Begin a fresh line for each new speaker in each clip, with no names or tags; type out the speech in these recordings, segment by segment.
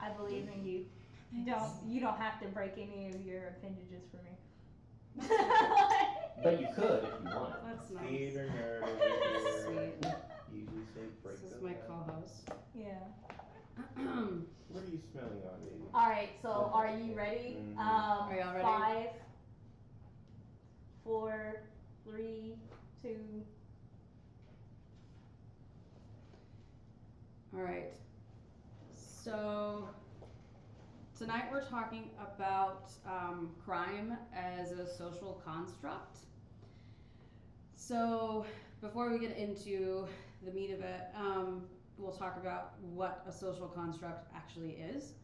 I believe in you. You don't have to break any of your appendages for me.
But you could if you wanted.
That's nice.
Theater nerd over here.
Sweet.
Usually say break
This is
them
my
down.
co-host.
Yeah.
What are you smelling on, lady?
All right. So, are you ready?
Mhm.
Are y'all ready?
5, 4, 3, 2.
All right. So tonight we're talking about crime as a social construct. So before we get into the meat of it, we'll talk about what a social construct actually is.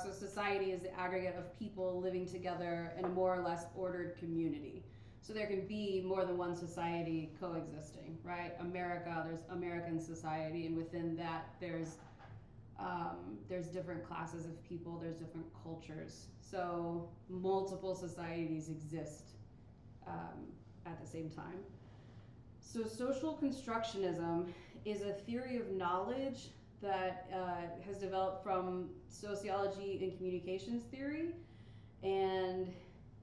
So society is the aggregate of people living together in a more or less ordered community. So there can be more than one society coexisting, right? America, there's American society, and within that there's different classes of people, there's different cultures. So multiple societies exist at the same time. So social constructionism is a theory of knowledge that has developed from sociology and communications theory, and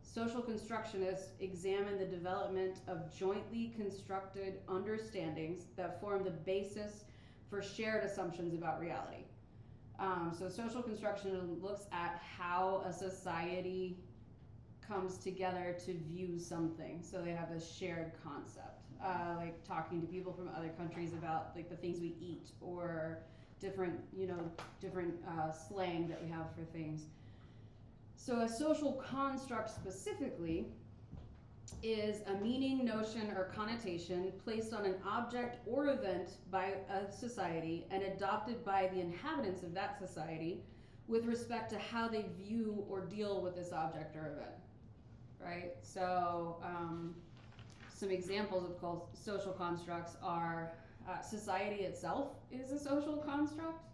social constructionists examine the development of jointly constructed understandings that form the basis for shared assumptions about reality. So social constructionism looks at how a society comes together to view something. So they have this shared concept, like talking to people from other countries about like the things we eat or different slang that we have for things. So a social construct specifically is a meaning, notion, or connotation placed on an object or event by a society and adopted by the inhabitants of that society with respect to how they view or deal with this object or event, right? So some examples of social constructs are society itself is a social construct.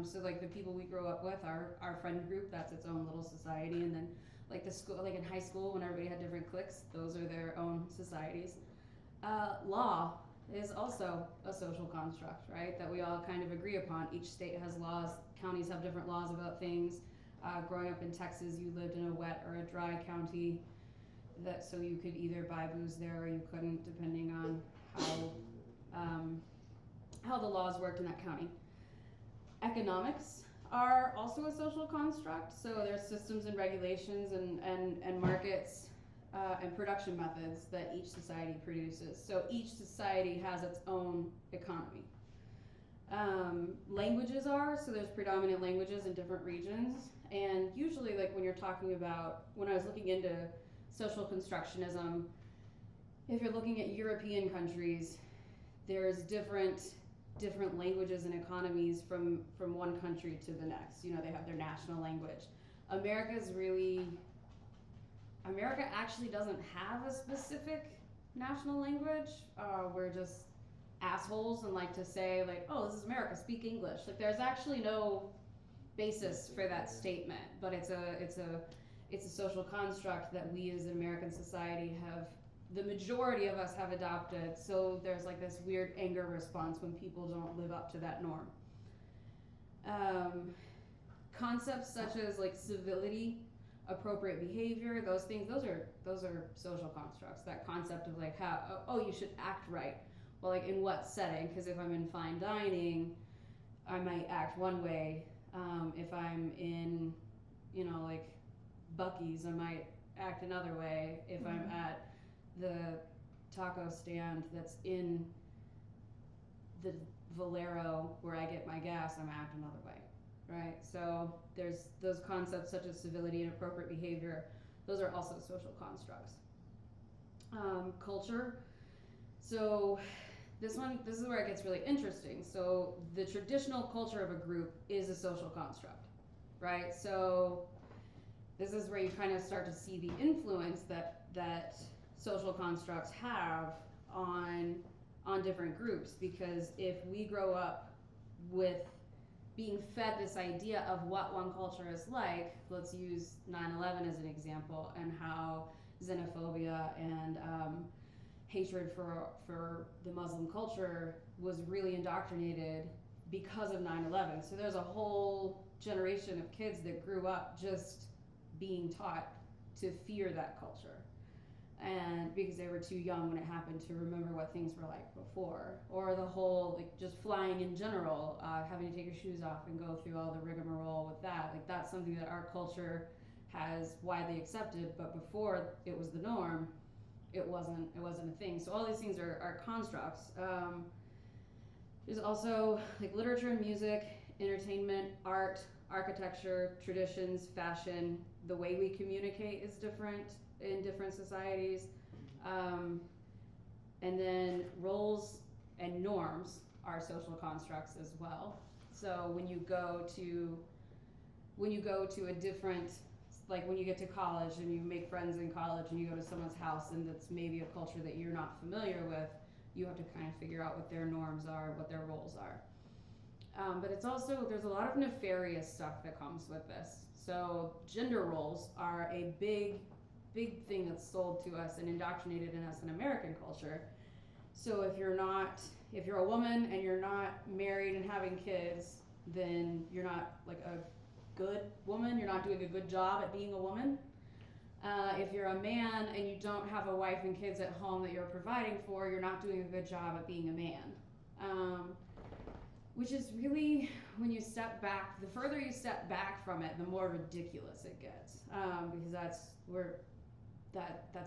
So like the people we grow up with, our friend group, that's its own little society, and then like the school, like in high school when everybody had different cliques, those are their own societies. Law is also a social construct, right? That we all kind of agree upon. Each state has laws, counties have different laws about things. Growing up in Texas, you lived in a wet or a dry county, so you could either buy booze there or you couldn't, depending on how the laws worked in that county. Economics are also a social construct, so there's systems and regulations and markets and production methods that each society produces. So each society has its own economy. Languages are, so there's predominant languages in different regions, and usually like when you're talking about, when I was looking into social constructionism, if you're looking at European countries, there's different languages and economies from one country to the next. You know, they have their national language. America actually doesn't have a specific national language. We're just assholes and like to say like, oh, this is America, speak English. Like there's actually no basis for that statement, but it's a social construct that we as an American society have, the majority of us have adopted. So there's like this weird anger response when people don't live up to that norm. Concepts such as like civility, appropriate behavior, those things, those are social constructs. That concept of like how, oh, you should act right. Well, like in what setting? Because if I'm in fine dining, I might act one way. If I'm in, like Buc-ee's, I might act another way. If I'm at the taco stand that's in the Valero where I get my gas, I'm act another way, right? So there's those concepts such as civility and appropriate behavior. Those are also social constructs. Culture. So this is where it gets really interesting. So the traditional culture of a group is a social construct, right? So this is where you kind of start to see the influence that social constructs have on different groups, because if we grow up with being fed this idea of what one culture is like, let's use 9/11 as an example, and how xenophobia and hatred for the Muslim culture was really indoctrinated because of 9/11. So there's a whole generation of kids that grew up just being taught to fear that culture. And because they were too young when it happened to remember what things were like before, or the whole like just flying in general, having to take your shoes off and go through all the rigmarole with that. Like that's something that our culture has widely accepted, but before it was the norm, it wasn't a thing. So all these things are constructs. There's also like literature and music, entertainment, art, architecture, traditions, fashion. The way we communicate is different in different societies. And then roles and norms are social constructs as well. So when you go to a different, like when you get to college and you make friends in college and you go to someone's house and that's maybe a culture that you're not familiar with, you have to kind of figure out what their norms are, what their roles are. But it's also, there's a lot of nefarious stuff that comes with this. So gender roles are a big thing that's sold to us and indoctrinated in us in American culture. So if you're a woman and you're not married and having kids, then you're not like a good woman, you're not doing a good job at being a woman. If you're a man and you don't have a wife and kids at home that you're providing for, you're not doing a good job at being a man. Which is really, when you step back, the further you step back from it, the more ridiculous it gets. Because that's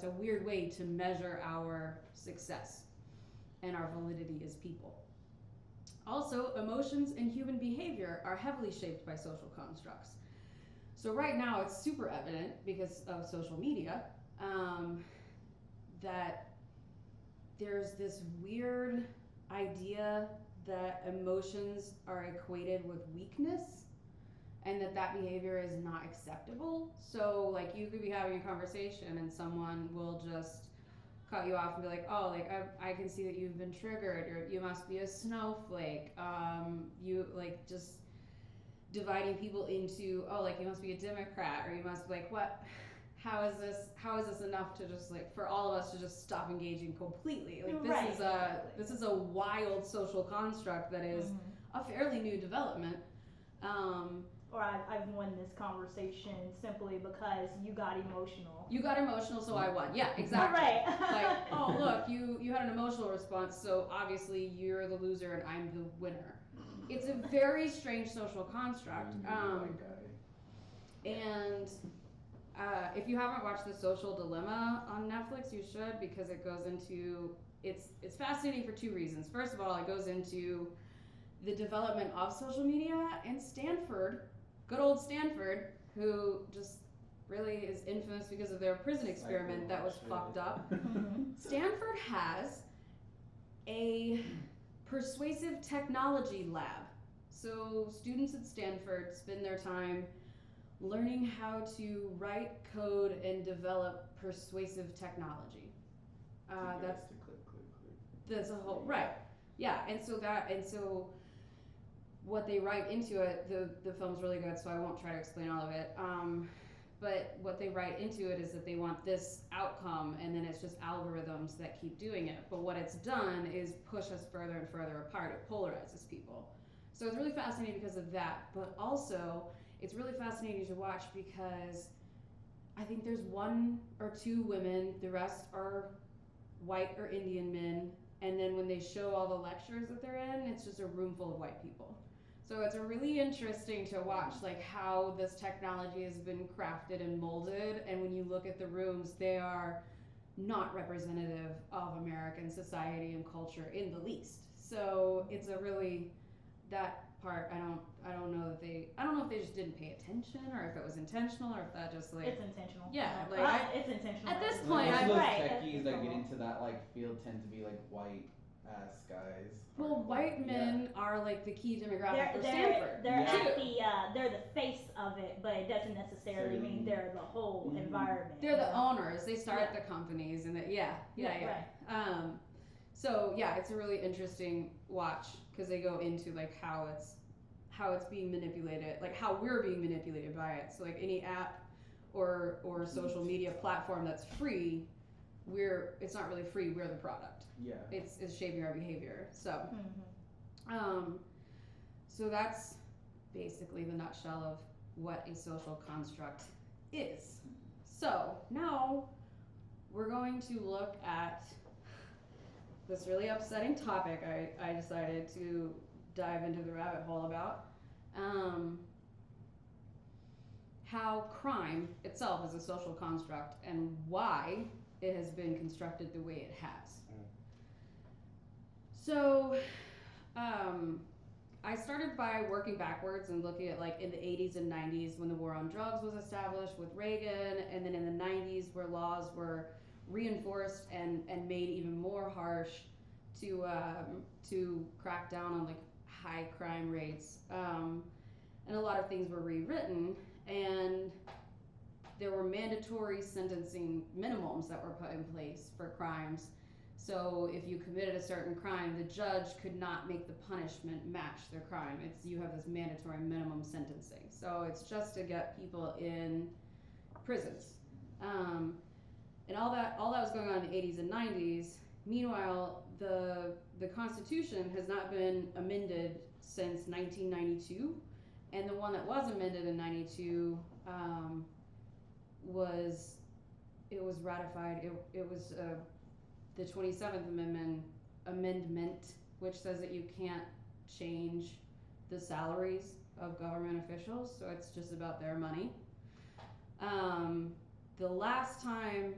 a weird way to measure our success and our validity as people. Also, emotions and human behavior are heavily shaped by social constructs. So right now it's super evident because of social media that there's this weird idea that emotions are equated with weakness and that behavior is not acceptable. So like you could be having a conversation and someone will just cut you off and be like, oh, like I can see that you've been triggered, or you must be a snowflake. You like just dividing people into, oh, like you must be a Democrat, or you must be like, what? How is this enough to just like for all of us to just stop engaging completely? Like this is a wild social construct that is a fairly new development.
Or I've won this conversation simply because you got emotional.
You got emotional, so I won. Yeah, exactly.
Right.
Like, oh look, you had an emotional response, so obviously you're the loser and I'm the winner. It's a very strange social construct. And if you haven't watched The Social Dilemma on Netflix, you should, because it goes into, it's fascinating for two reasons. First of all, it goes into the development of social media, and Stanford, good old Stanford, who just really is infamous because of their prison experiment that was fucked up. Stanford has a persuasive technology lab. So students at Stanford spend their time learning how to write code and develop persuasive technology. That's a whole, right. Yeah, and so what they write into it, the film's really good, so I won't try to explain all of it. But what they write into it is that they want this outcome, and then it's just algorithms that keep doing it. But what it's done is push us further and further apart. It polarizes people. So it's really fascinating because of that. But also, it's really fascinating to watch because I think there's one or two women, the rest are white or Indian men. And then when they show all the lectures that they're in, it's just a room full of white people. So it's really interesting to watch like how this technology has been crafted and molded, and when you look at the rooms, they are not representative of American society and culture in the least. So it's a really, that part I don't know if they just didn't pay attention, or if it was intentional, or if that just like
It's intentional.
Yeah, like,
it's intentional.
at this
Most
point,
of those
right.
techies that get into that like field tend to be like white ass guys.
well, white men are like the key demographic for
They're
Stanford.
they're
Yeah.
at the they're the face of it, but it doesn't necessarily mean they're the whole environment.
They're the owners. They start
Yeah.
the companies, and yeah.
Right.
So yeah, it's a really interesting watch because they go into like how it's being manipulated, like how we're being manipulated by it. So like any app or social media platform that's free, it's not really free. We're the product.
Yeah.
It's shaping our behavior. So.
Mhm.
So that's basically the nutshell of what a social construct is. So now we're going to look at this really upsetting topic I decided to dive into the rabbit hole about. How crime itself is a social construct and why it has been constructed the way it has. So, I started by working backwards and looking at like in the 80s and 90s when the war on drugs was established with Reagan, and then in the 90s where laws were reinforced and made even more harsh to crack down on like high crime rates. And a lot of things were rewritten, and there were mandatory sentencing minimums that were put in place for crimes. So if you committed a certain crime, the judge could not make the punishment match their crime. You have this mandatory minimum sentencing. So it's just to get people in prisons. And all that was going on in the 80s and 90s. Meanwhile, the Constitution has not been amended since 1992, and the one that was amended in 92 was ratified. It was the 27th Amendment, which says that you can't change the salaries of government officials, so it's just about their money. The last time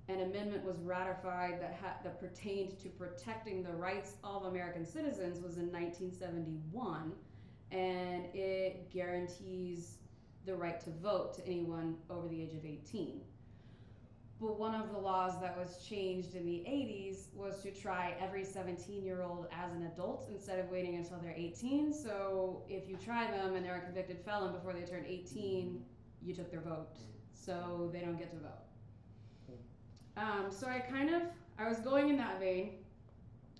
an amendment was ratified that pertained to protecting the rights of American citizens was in 1971, and it guarantees the right to vote to anyone over the age of 18. But one of the laws that was changed in the 80s was to try every 17-year-old as an adult instead of waiting until they're 18. So if you try them and they're a convicted felon before they turn 18, you took their vote, so they don't get to vote. So I was going in that vein,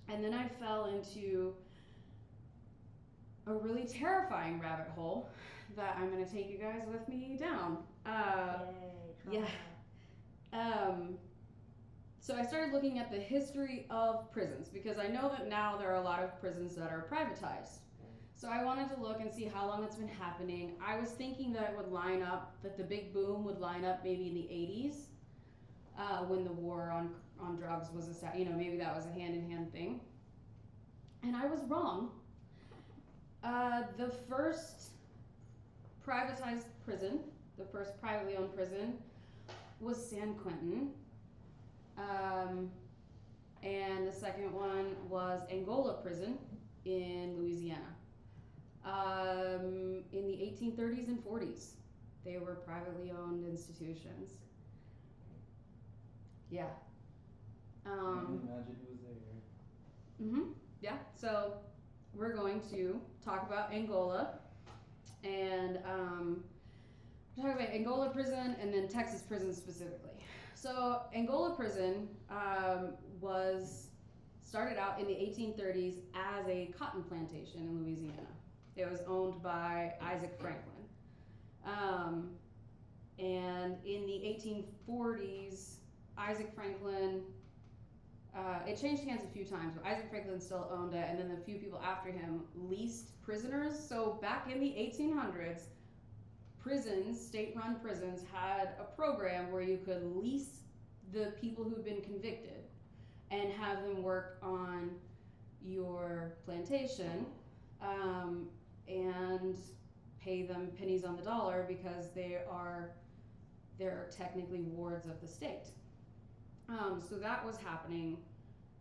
and then I fell into a really terrifying rabbit hole that I'm going to take you guys with me down. Yeah. So I started looking at the history of prisons, because I know that now there are a lot of prisons that are privatized. So I wanted to look and see how long it's been happening. I was thinking that it would line up, that the big boom would line up maybe in the 80s, when the war on drugs was established. Maybe that was a hand-in-hand thing. And I was wrong. The first privatized prison, the first privately owned prison, was San Quentin, and the second one was Angola Prison in Louisiana. In the 1830s and 40s, they were privately owned institutions. Yeah.
I can imagine who was there.
Yeah. So we're going to talk about Angola, and we're talking about Angola Prison and then Texas Prison specifically. So Angola Prison was started out in the 1830s as a cotton plantation in Louisiana. It was owned by Isaac Franklin. And in the 1840s, Isaac Franklin, it changed hands a few times, but Isaac Franklin still owned it, and then the few people after him leased prisoners. So back in the 1800s, prisons, state-run prisons, had a program where you could lease the people who'd been convicted and have them work on your plantation, and pay them pennies on the dollar because they're technically wards of the state. So that was happening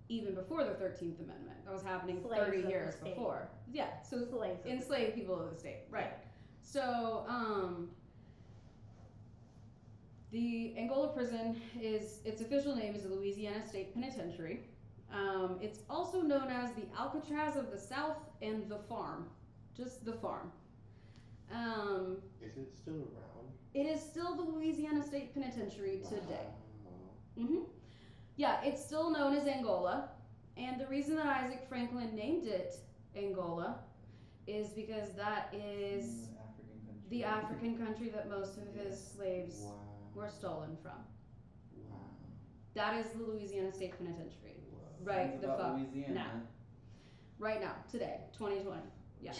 even before the 13th Amendment. That was happening
Slaves
30
of the
years
state.
before. Yeah, so
Slaves of the
enslaved people of the state, right. So, the Angola Prison its official name is the Louisiana State Penitentiary. It's also known as the Alcatraz of the South and the Farm, just the Farm.
Is it still around?
It is still the Louisiana State Penitentiary today.
Wow.
Yeah, it's still known as Angola, and the reason that Isaac Franklin named it Angola is because that is
African country.
the African country that most of his slaves
Wow.
were stolen from.
Wow.
That is the Louisiana State Penitentiary.
Wow.
Right,
Sounds
the
about
fuck
Louisiana.
now. Right now, today, 2020. Yeah.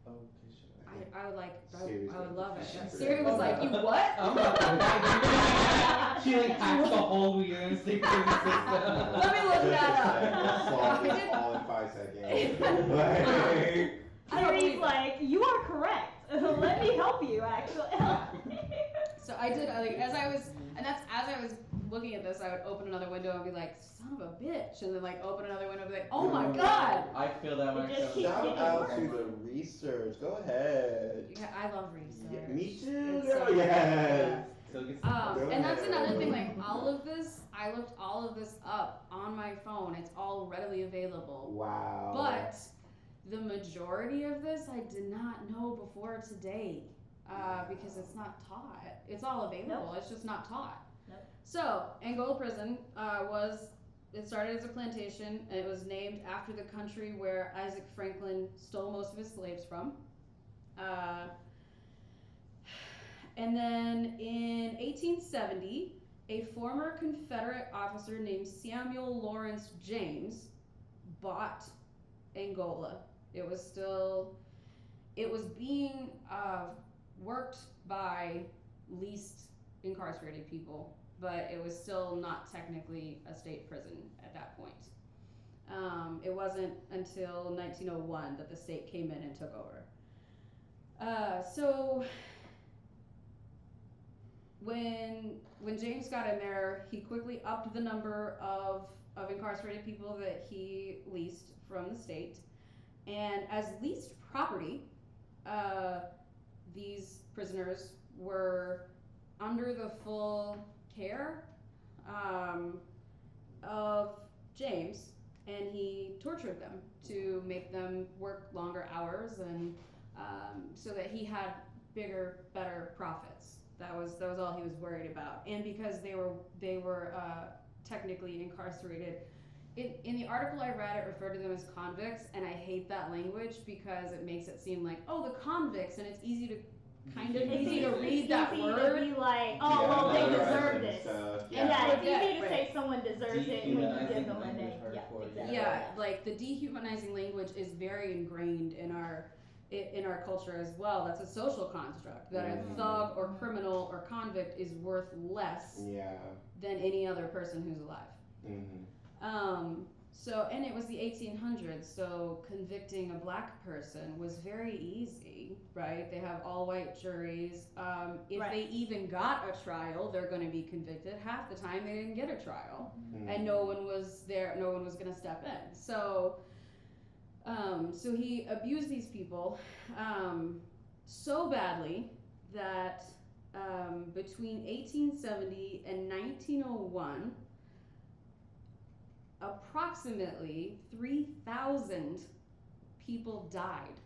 Oh, okay, sure.
I would like, I
Seriously.
would love it. Yeah,
She's
Siri was
really-
like, you what?
Oh my god. She like hacked the whole Wheel Stick system.
Let me look that up.
Solve
I
this
did-
all in 5 seconds. Like,
I don't
Siri's
believe it.
like, you are correct. Let me help you, actually.
So I did, like, as I was looking at this, I would open another window and be like, son of a bitch, and then like open another window and be like, oh my god!
I feel that when
It
I
just
show
keeps
shout
getting
out
worse.
to the research. Go ahead.
Yeah, I love research.
Yeah, me too,
It's
girl.
so-
Yes.
So it gets
And that's another thing, like, all of this, I looked all of this up on my phone. It's all readily available.
Wow.
But the majority of this I did not know before today, because it's not taught. It's all available.
Nope.
It's just not taught.
Nope.
So Angola Prison it started as a plantation, and it was named after the country where Isaac Franklin stole most of his slaves from. And then in 1870, a former Confederate officer named Samuel Lawrence James bought Angola. It was being worked by least incarcerated people, but it was still not technically a state prison at that point. It wasn't until 1901 that the state came in and took over. So when James got in there, he quickly upped the number of incarcerated people that he leased from the state. And as leased property, these prisoners were under the full care of James, and he tortured them to make them work longer hours, and so that he had bigger, better profits. That was all he was worried about. And because they were technically incarcerated. In the article I read, it referred to them as convicts, and I hate that language because it makes it seem like, oh, the convicts, and it's easy to kind of
It's
easy to read
easy
that
to
word.
be like, oh, well, they
memorizing
deserve this.
stuff,
Yeah,
Yeah.
it's easy to
Right.
say someone deserves it when you
Dehumanizing
give them a
language
name. Yeah,
hardcore,
exactly.
Yeah, like the dehumanizing language is very ingrained in our culture as well. That's a social construct that a thug or criminal or convict is worth less
Yeah.
than any other person who's alive.
Mm-hmm.
So, and it was the 1800s, so convicting a black person was very easy, right? They have all white juries. If
Right.
they even got a trial, they're going to be convicted. Half the time they didn't get a trial,
Mm-hmm.
and no one was there, no one was going to step in. So, so he abused these people so badly that between 1870 and 1901, approximately 3,000 people died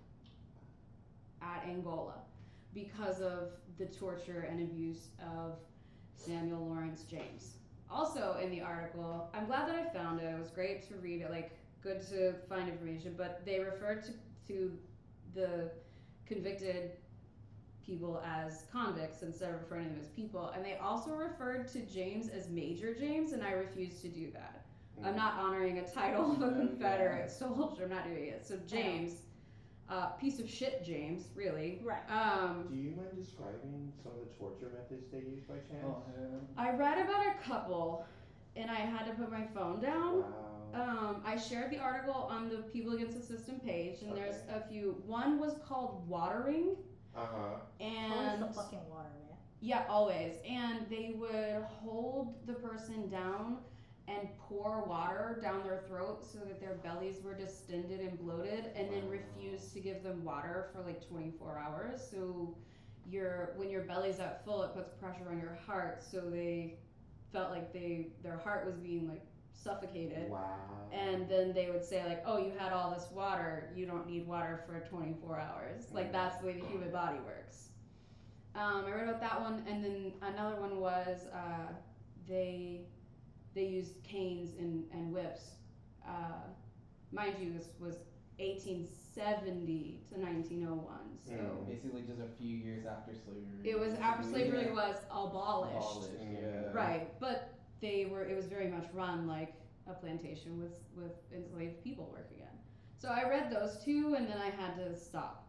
at Angola because of the torture and abuse of Samuel Lawrence James. Also in the article, I'm glad that I found it. It was great to read it, like good to find information, but they referred to the convicted people as convicts instead of referring to them as people, and they also referred to James as Major James, and I refused to do that. I'm not honoring a title of a Confederate soldier. I'm not doing it. So James, piece of shit James, really.
Right.
Do you mind describing some of the torture methods they used by chance?
Oh,
I read about a couple, and I had to put my phone down.
Wow.
I shared the article on the People Against the System page, and there's
Okay.
a few. One was called watering,
Uh-huh.
and
Always the fucking water, man.
yeah, always. And they would hold the person down and pour water down their throat so that their bellies were distended and bloated, and then
Wow.
refuse to give them water for like 24 hours. So when your belly's at full, it puts pressure on your heart, so they felt like their heart was being like suffocated.
Wow.
And then they would say like, oh, you had all this water, you don't need water for 24 hours. Like that's the way the human body works. I read about that one, and then another one was they used canes and whips. Mind you, this was 1870 to 1901, so
basically just a few years after slavery.
it was after slavery was abolished.
Yeah.
Right, but it was very much run like a plantation with enslaved people working in. So I read those two and then I had to stop.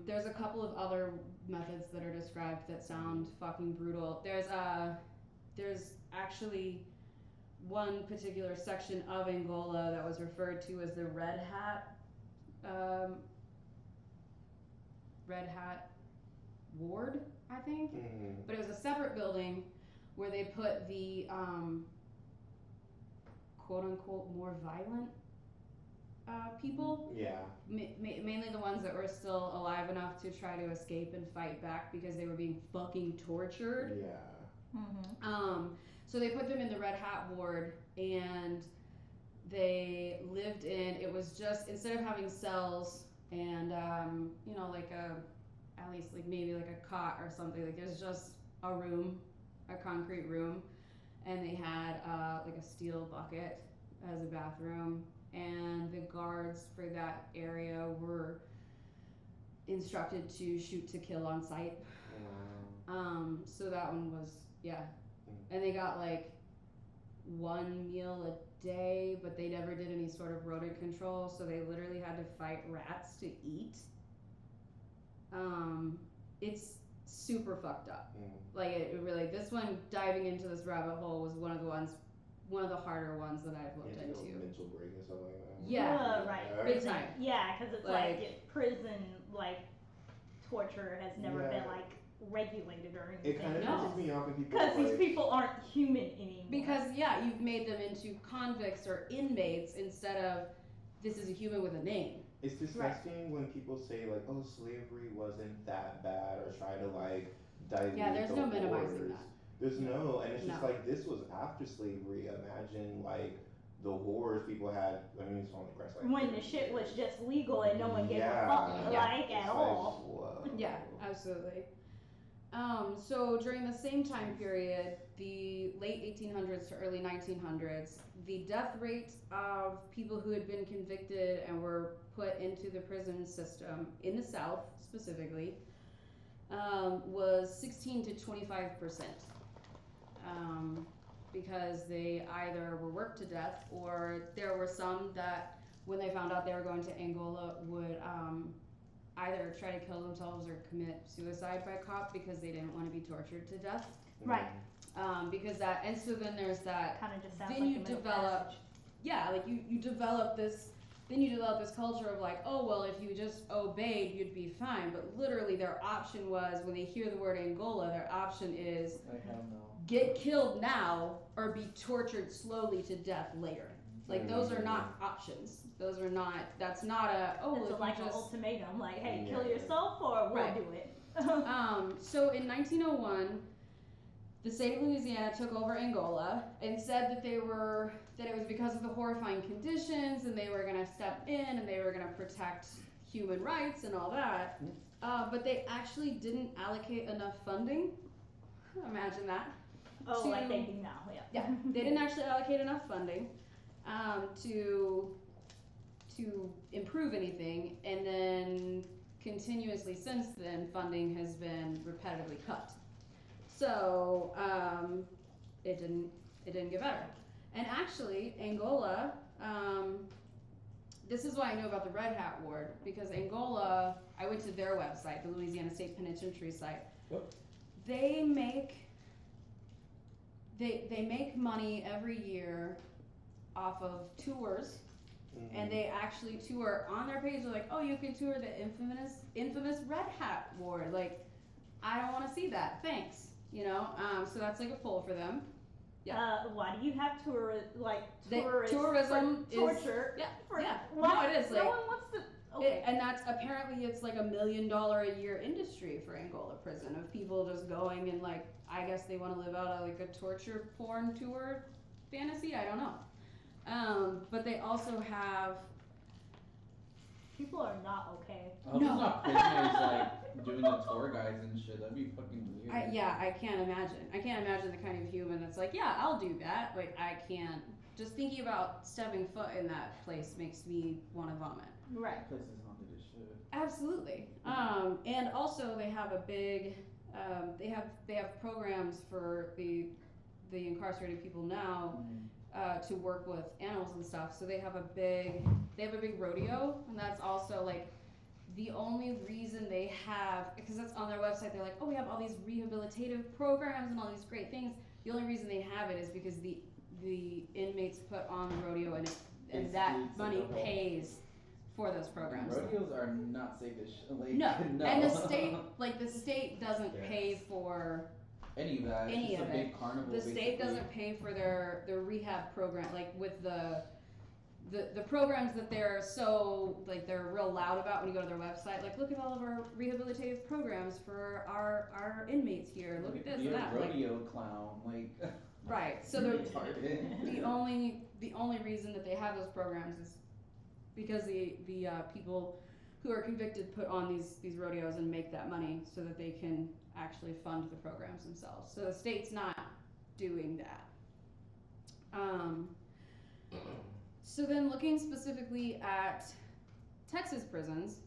There's a couple of other methods that are described that sound fucking brutal. There's actually one particular section of Angola that was referred to as the Red Hat Ward, I think.
Mhm.
But it was a separate building where they put the quote unquote more violent people,
Yeah.
mainly the ones that were still alive enough to try to escape and fight back because they were being fucking tortured.
Yeah.
So they put them in the Red Hat Ward and they lived in, it was just, instead of having cells and, like at least like maybe like a cot or something, like there's just a room, a concrete room, and they had like a steel bucket as a bathroom, and the guards for that area were instructed to shoot to kill on sight.
Wow.
So that one was, yeah. And they got like one meal a day, but they never did any sort of rodent control, so they literally had to fight rats to eat. It's super fucked up. Like it really, this one, diving into this rabbit hole was one of the harder ones that I've looked
Yeah,
into.
mental break or something like that.
Yeah.
Right.
Big time.
Yeah, because it's like prison, like torture has never
Yeah.
been like regulated or anything.
It kind of
No.
pisses me off when people
Because these
like,
people aren't human anymore.
Because yeah, you've made them into convicts or inmates instead of this is a human with a name.
it's disgusting when people say like, oh, slavery wasn't that bad, or try to like dilute
Yeah, there's
the
no minimizing
horrors.
that.
There's no, and it's just
No.
like this was after slavery. Imagine like the horrors people had. I mean, it's only press like
when the shit was just legal and no one gave a fuck,
Yeah.
like
It's
at
like,
all.
whoa.
Yeah, absolutely. So during the same time period, the late 1800s to early 1900s, the death rate of people who had been convicted and were put into the prison system in the South specifically was 16 to 25%, because they either were worked to death or there were some that when they found out they were going to Angola would either try to kill themselves or commit suicide by cop because they didn't want to be tortured to death.
Right.
Because that, and so then there's that,
Kind of just sounds
then
like
you
a middle
develop,
passage.
yeah, like you develop this, then you develop this culture of like, oh, well, if you just obeyed, you'd be fine. But literally their option was, when they hear the word Angola, their option is
Like, hell no.
get killed now or be tortured slowly to death later. Like those are not options. Those are not, that's not a, oh,
It's
if
like
you
an
just,
ultimatum, like, hey,
Yeah.
kill yourself or we'll
Right.
do it.
So in 1901, the state of Louisiana took over Angola and said that it was because of the horrifying conditions and they were going to step in and they were going to protect human rights and all that. But they actually didn't allocate enough funding. Imagine that.
Oh, like
to-
they do now, yeah.
Yeah, they didn't actually allocate enough funding to improve anything, and then continuously since then, funding has been repetitively cut. So it didn't get better. And actually, Angola, this is why I know about the Red Hat Ward, because Angola, I went to their website, the Louisiana State Penitentiary site.
Yep.
They make money every year off of tours, and they actually tour on their page. They're like, oh, you can tour the infamous Red Hat Ward. Like, I don't want to see that. Thanks. So that's like a pull for them.
Why do you have tourism
Tourism
for torture?
Yeah,
For,
yeah.
Why?
No, it is,
No
like-
one wants to. Okay.
And that's apparently it's like $1 million a year industry for Angola prison of people just going and like, I guess they want to live out like a torture porn tour fantasy. I don't know. But they also have,
People are not okay.
I hope
No.
it's not prisoners like doing the tour guides and shit. That'd be fucking weird.
I can't imagine. I can't imagine the kind of human that's like, yeah, I'll do that. Like, I can't. Just thinking about stepping foot in that place makes me want to vomit.
Right.
That place is haunted as shit.
Absolutely. And also they have a big, they have programs for the incarcerated people now. to work with animals and stuff. So they have a big rodeo, and that's also like the only reason they have, because that's on their website. They're like, oh, we have all these rehabilitative programs and all these great things. The only reason they have it is because the inmates put on the rodeo, and that
It's
money
like a whole-
pays for those programs.
Rodeos are not safe as like
No,
no.
and the state doesn't
Yes.
pay for
any of that.
any
it's just
of
a big carnival.
the state
basically.
doesn't pay for their rehab program, like with the programs that they're so like they're real loud about when you go to their website. Like, look at all of our rehabilitative programs for our inmates here. Look at this
Be
and
a
that. Like,
rodeo clown, like.
right. So they're
retarded.
the only reason that they have those programs is because the people who are convicted put on these rodeos and make that money so that they can actually fund the programs themselves. So the state's not doing that. So then looking specifically at Texas prisons,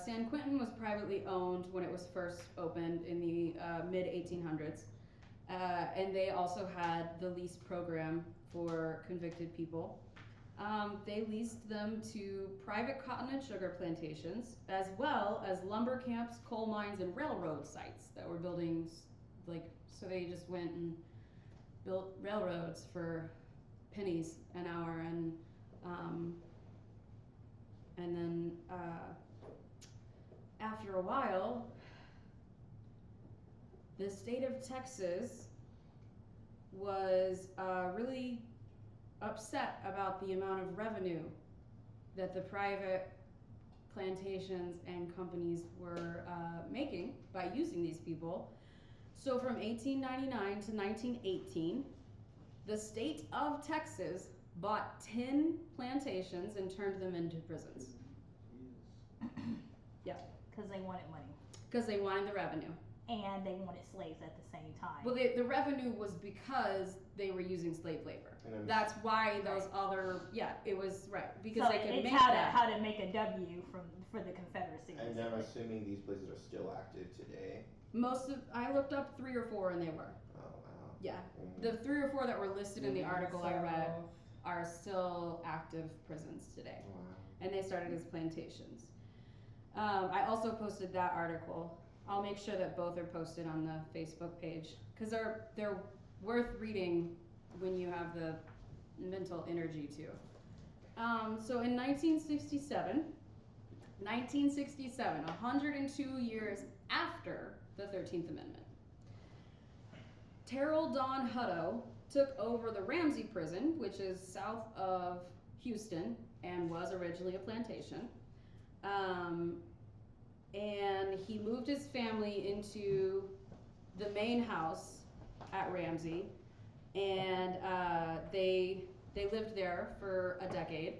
San Quentin was privately owned when it was first opened in the mid 1800s. And they also had the lease program for convicted people. They leased them to private cotton and sugar plantations, as well as lumber camps, coal mines, and railroad sites that were building, so they just went and built railroads for pennies an hour, and then after a while, the state of Texas was really upset about the amount of revenue that the private plantations and companies were making by using these people. So from 1899 to 1918, the state of Texas bought 10 plantations and turned them into prisons
Because they wanted money.
because they wanted the revenue.
And they wanted slaves at the same time.
Well, the revenue was because they were using slave labor.
And I'm
That's why those other, it was right because
so
they could
it's
make
how
that.
to make a W for the Confederacy.
And I'm assuming these places are still active today.
I looked up 3 or 4 and they were.
Oh wow.
Yeah.
Mm.
The 3 or 4 that were listed in the article I read are still active prisons today.
Wow.
And they started as plantations. I also posted that article. I'll make sure that both are posted on the Facebook page because they're worth reading when you have the mental energy to. So in 1967, 102 years after the 13th Amendment, Terrell Don Hutto took over the Ramsey prison, which is south of Houston and was originally a plantation. And he moved his family into the main house at Ramsey, and they lived there for a decade.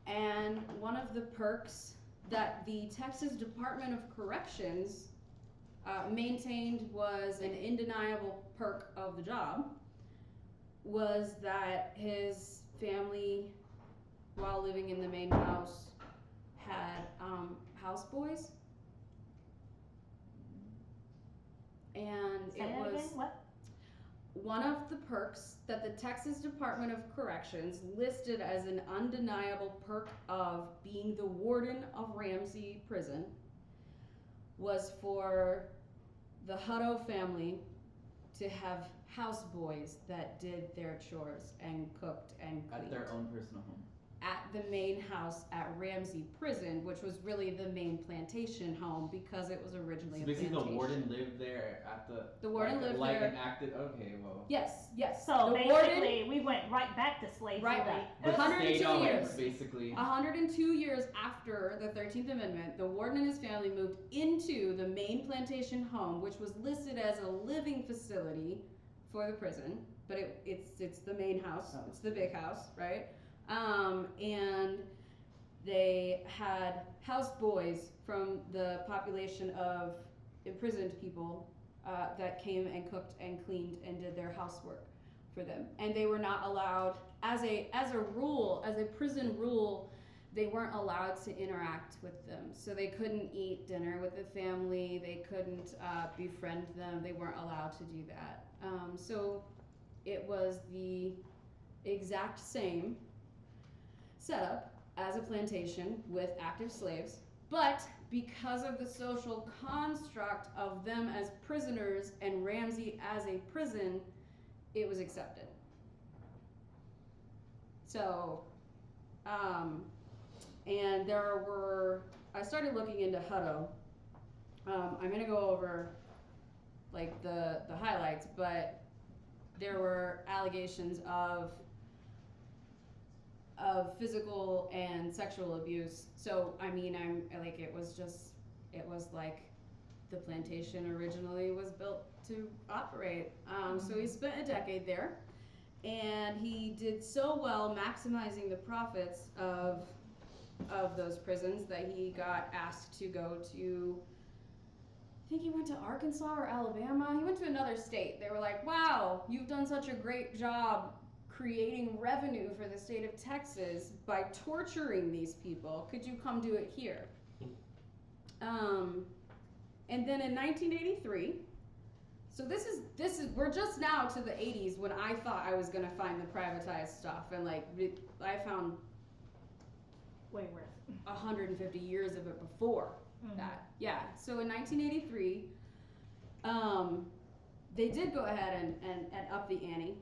And one of the perks that the Texas Department of Corrections maintained was an undeniable perk of the job, was that his family, while living in the main house, had houseboys. And
Say
it
that
was
again? What?
one of the perks that the Texas Department of Corrections listed as an undeniable perk of being the warden of Ramsey Prison was for the Hutto family to have houseboys that did their chores and cooked and cleaned
At their own personal home.
at the main house at Ramsey Prison, which was really the main plantation home because it was originally
So
a
basically,
plantation.
the warden lived there at the.
The warden lived
like
there.
An active. Okay, well.
Yes.
So
the
basically, we went right back to slavery.
Right back.
But
102
stayed on,
years.
basically.
102 years after the 13th Amendment, the warden and his family moved into the main plantation home, which was listed as a living facility for the prison, but it's the main house.
Oh.
It's the big house, right? And they had houseboys from the population of imprisoned people that came and cooked and cleaned and did their housework for them. And they were not allowed, as a rule, as a prison rule, they weren't allowed to interact with them. So they couldn't eat dinner with the family. They couldn't befriend them. They weren't allowed to do that. So it was the exact same setup as a plantation with active slaves, but because of the social construct of them as prisoners and Ramsey as a prison, it was accepted. So, and there were, I started looking into Hutto. I'm gonna go over like the highlights, but there were allegations of physical and sexual abuse. So I mean, it was like the plantation originally was built to operate. So he spent a decade there, and he did so well maximizing the profits of those prisons that he got asked to go to, I think he went to Arkansas or Alabama. He went to another state. They were like, wow, you've done such a great job creating revenue for the state of Texas by torturing these people. Could you come do it here? And then in 1983, so this is we're just now to the 80s when I thought I was gonna find the privatized stuff, and like I found
Way worse.
150 years of it before that. Yeah. So in 1983, they did go ahead and up the ante.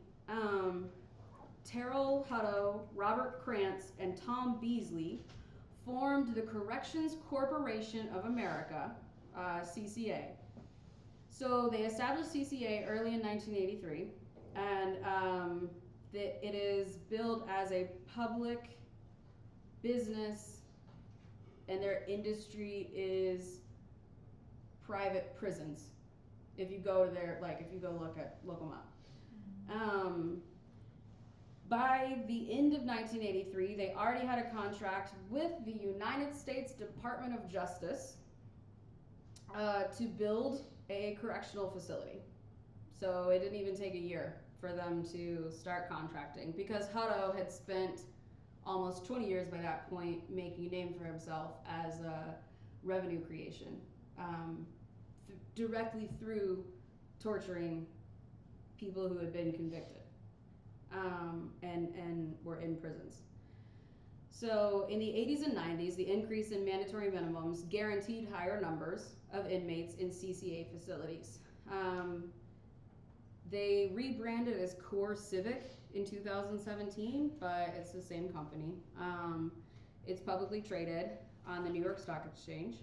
Terrell Hutto, Robert Krantz, and Tom Beasley formed the Corrections Corporation of America, CCA. So they established CCA early in 1983, and it is billed as a public business, and their industry is private prisons. If you go to their, if you go look them up. By the end of 1983, they already had a contract with the United States Department of Justice to build a correctional facility. So it didn't even take a year for them to start contracting, because Hutto had spent almost 20 years by that point making a name for himself as revenue creation, directly through torturing people who had been convicted and were in prisons. So in the 80s and 90s, the increase in mandatory minimums guaranteed higher numbers of inmates in CCA facilities. They rebranded as Core Civic in 2017, but it's the same company. It's publicly traded on the New York Stock Exchange,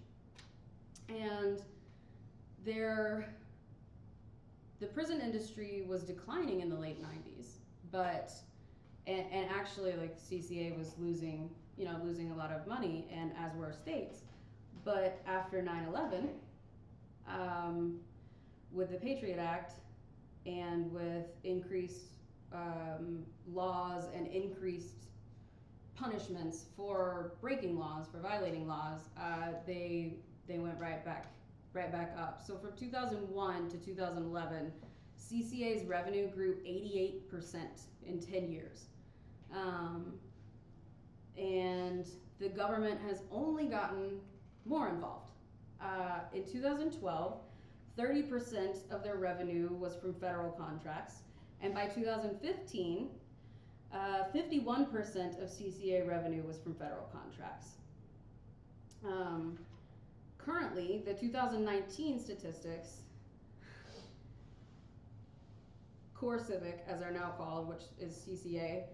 and the prison industry was declining in the late 90s, and actually like CCA was losing a lot of money, and as were states. But after 9/11, with the Patriot Act and with increased laws and increased punishments for breaking laws, for violating laws, they went right back up. So from 2001 to 2011, CCA's revenue grew 88% in 10 years. And the government has only gotten more involved. In 2012, 30% of their revenue was from federal contracts, and by 2015, 51% of CCA revenue was from federal contracts. Currently, the 2019 statistics, Core Civic, as they're now called, which is CCA,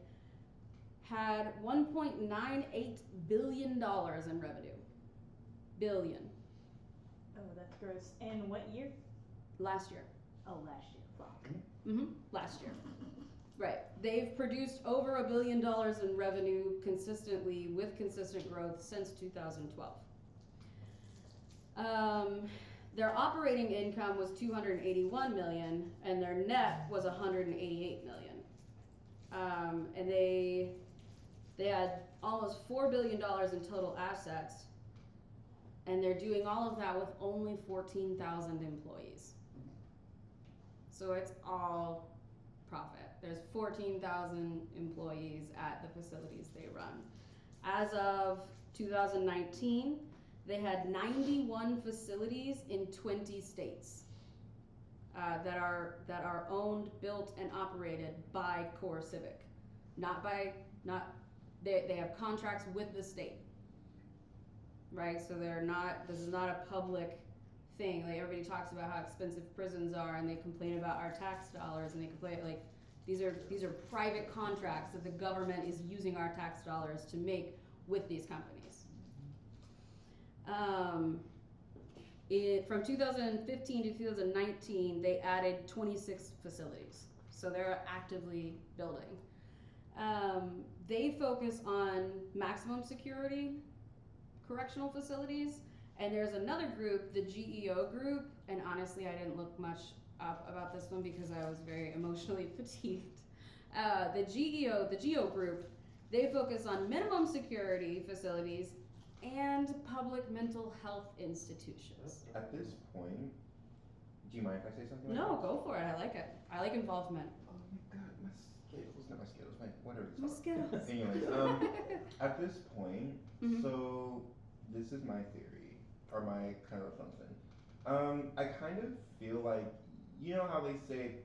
had $1.98 billion in revenue. Billion.
Oh, that's gross. And what year?
Last year.
Oh, last year. Fuck.
Last year. Right. They've produced over $1 billion in revenue consistently, with consistent growth, since 2012. Their operating income was $281 million, and their net was $188 million. And they had almost $4 billion in total assets, and they're doing all of that with only 14,000 employees. So it's all profit. There's 14,000 employees at the facilities they run. As of 2019, they had 91 facilities in 20 states that are owned, built, and operated by Core Civic. They have contracts with the state, right? So this is not a public thing. Like, everybody talks about how expensive prisons are, and they complain about our tax dollars, and they complain, like, these are private contracts that the government is using our tax dollars to make with these companies. From 2015 to 2019, they added 26 facilities, so they're actively building. They focus on maximum security correctional facilities, and there's another group, the GEO group, and honestly I didn't look much up about this one because I was very emotionally fatigued. The GEO group, they focus on minimum security facilities and public mental health institutions.
At this point, do you mind if I say something?
No, go for it. I like it. I like involvement.
Oh my god, my Skittles, not my Skittles, my whatever it's
My
called.
Skittles.
Anyways, at this point,
Mhm.
so this is my theory, or my kind of assumption. I kind of feel like, you know how they say,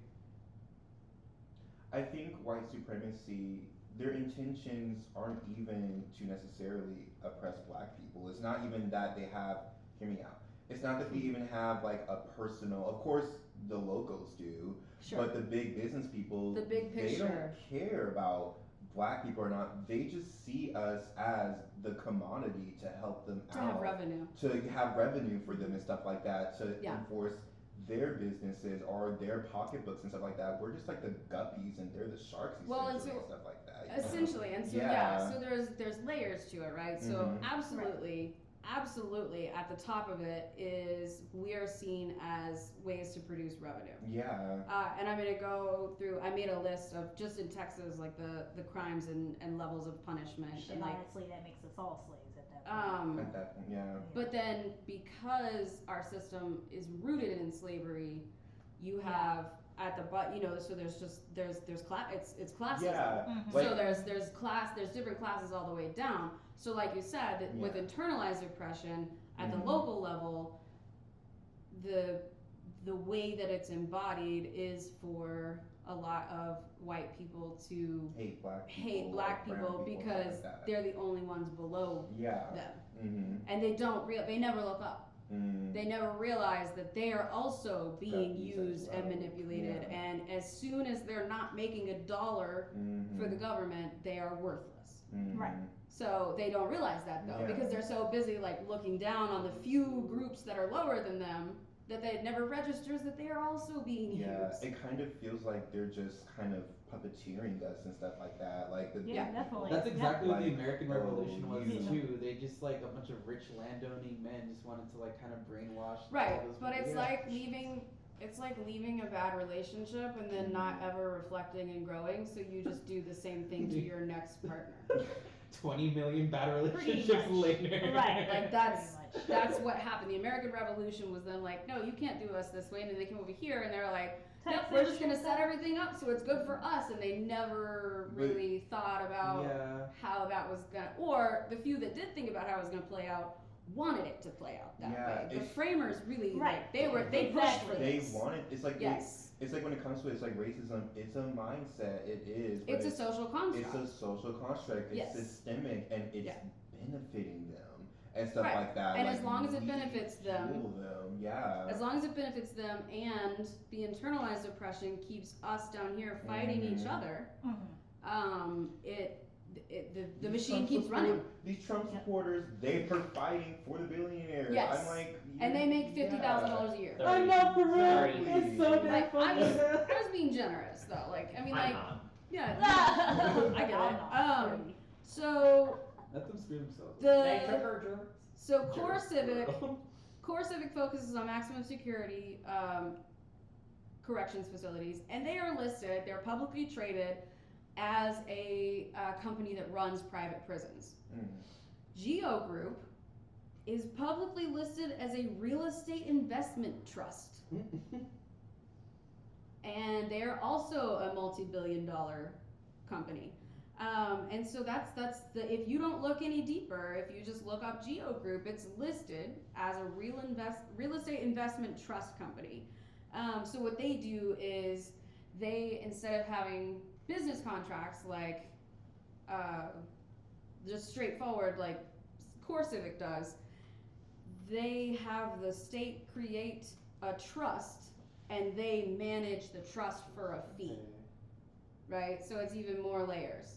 I think white supremacy, their intentions aren't even to necessarily oppress black people. It's not even that they have, hear me out, it's not that they even have like a personal, of course the locals do,
Sure.
but the big business people,
The big
they don't
picture.
care about black people or not. They just see us as the commodity to help them
To
out,
have revenue.
to have revenue for them and stuff like that, to
Yeah.
enforce their businesses or their pocketbooks and stuff like that. We're just like the guppies and they're the sharks
Well, and
essentially
so-
and stuff like that. you know?
Essentially, and so so there's layers to it, right? So
Mhm.
absolutely at the top of it is we are seen as ways to produce revenue.
Yeah.
And I'm gonna go through, I made a list of just in Texas, like the crimes and levels of punishment,
And
and like
honestly, that makes us all slaves at that point.
At that point, yeah.
but then because our system is rooted in slavery, you have at the so there's class, it's classism.
Yeah.
Mhm.
Like,
So there's different classes all the way down. So like you said, that with
Yeah.
internalized oppression at the
Mhm.
local level, the way that it's embodied is for a lot of white people to
hate black people.
hate black
brown
people
stuff
because
like that.
they're the only ones below
Yeah.
them,
Mm-hmm.
and they never look up. They never realize that they are also being
Guppies as
used and
well.
manipulated,
Yeah.
and as soon as they're not making a dollar
Mm-hmm.
for the government, they are worthless.
Mm-hmm.
Right.
So they don't realize that though,
Yeah.
because they're so busy like looking down on the few groups that are lower than them that they never registers that they are also being
Yeah,
used.
it kind of feels like they're just kind of puppeteering us and stuff like that. Like the
Yeah,
big
definitely.
That's exactly what the
Like,
American
oh,
Revolution was
you-
too. They just like a bunch of rich landowning men just wanted to like kind of brainwash all
Right,
those
but
people.
it's
Yeah.
like leaving a bad relationship and then not ever reflecting and growing, so you just do the same thing to your next partner.
20 million bad
Pretty
relationships
much.
later.
Right.
Like
Pretty much.
that's what happened. The American Revolution was then like, no, you can't do us this way, and then they came over here and they're like, yep, we're just gonna set everything up so it's good for us, and they never
But-
really thought about
Yeah.
how that was gonna, or the few that did think about how it was gonna play out wanted it to play out that
Yeah,
way. The
it's-
framers really
Right.
like they pushed for
They
this.
wanted. It's like
Yes,
it's like when it comes to it, it's like racism. It's a mindset. It is. But
it's a social construct.
It's a social construct. It's
Yes.
systemic, and it's
Yeah.
benefiting them and stuff
Right.
like that.
And
like,
as long as it
we
benefits them-
fuel them, yeah.
As long as it benefits them, and the internalized oppression keeps us down here fighting each
Mhm.
other,
Mhm.
the
These
machine
Trump
keeps running.
These Trump
Yeah.
supporters, they are fighting for the billionaires.
Yes.
I'm like,
And they make $50,000 a year.
I'm not for real.
Sorry.
It's so damn
Like,
funny.
I was being generous though. Like, I mean, like, yeah, I get
I'm
it.
not free.
So
Let them screw themselves.
so Core Civic focuses on maximum security corrections facilities, and they are listed. They're publicly traded as a company that runs private prisons.
Mm.
Geo Group is publicly listed as a real estate investment trust, and they are also a multi-billion-dollar company. And so that's the, if you don't look any deeper, if you just look up Geo Group, it's listed as a real estate investment trust company. So what they do is they, instead of having business contracts like just straightforward like Core Civic does, they have the state create a trust and they manage the trust for a fee, right? So it's even more layers.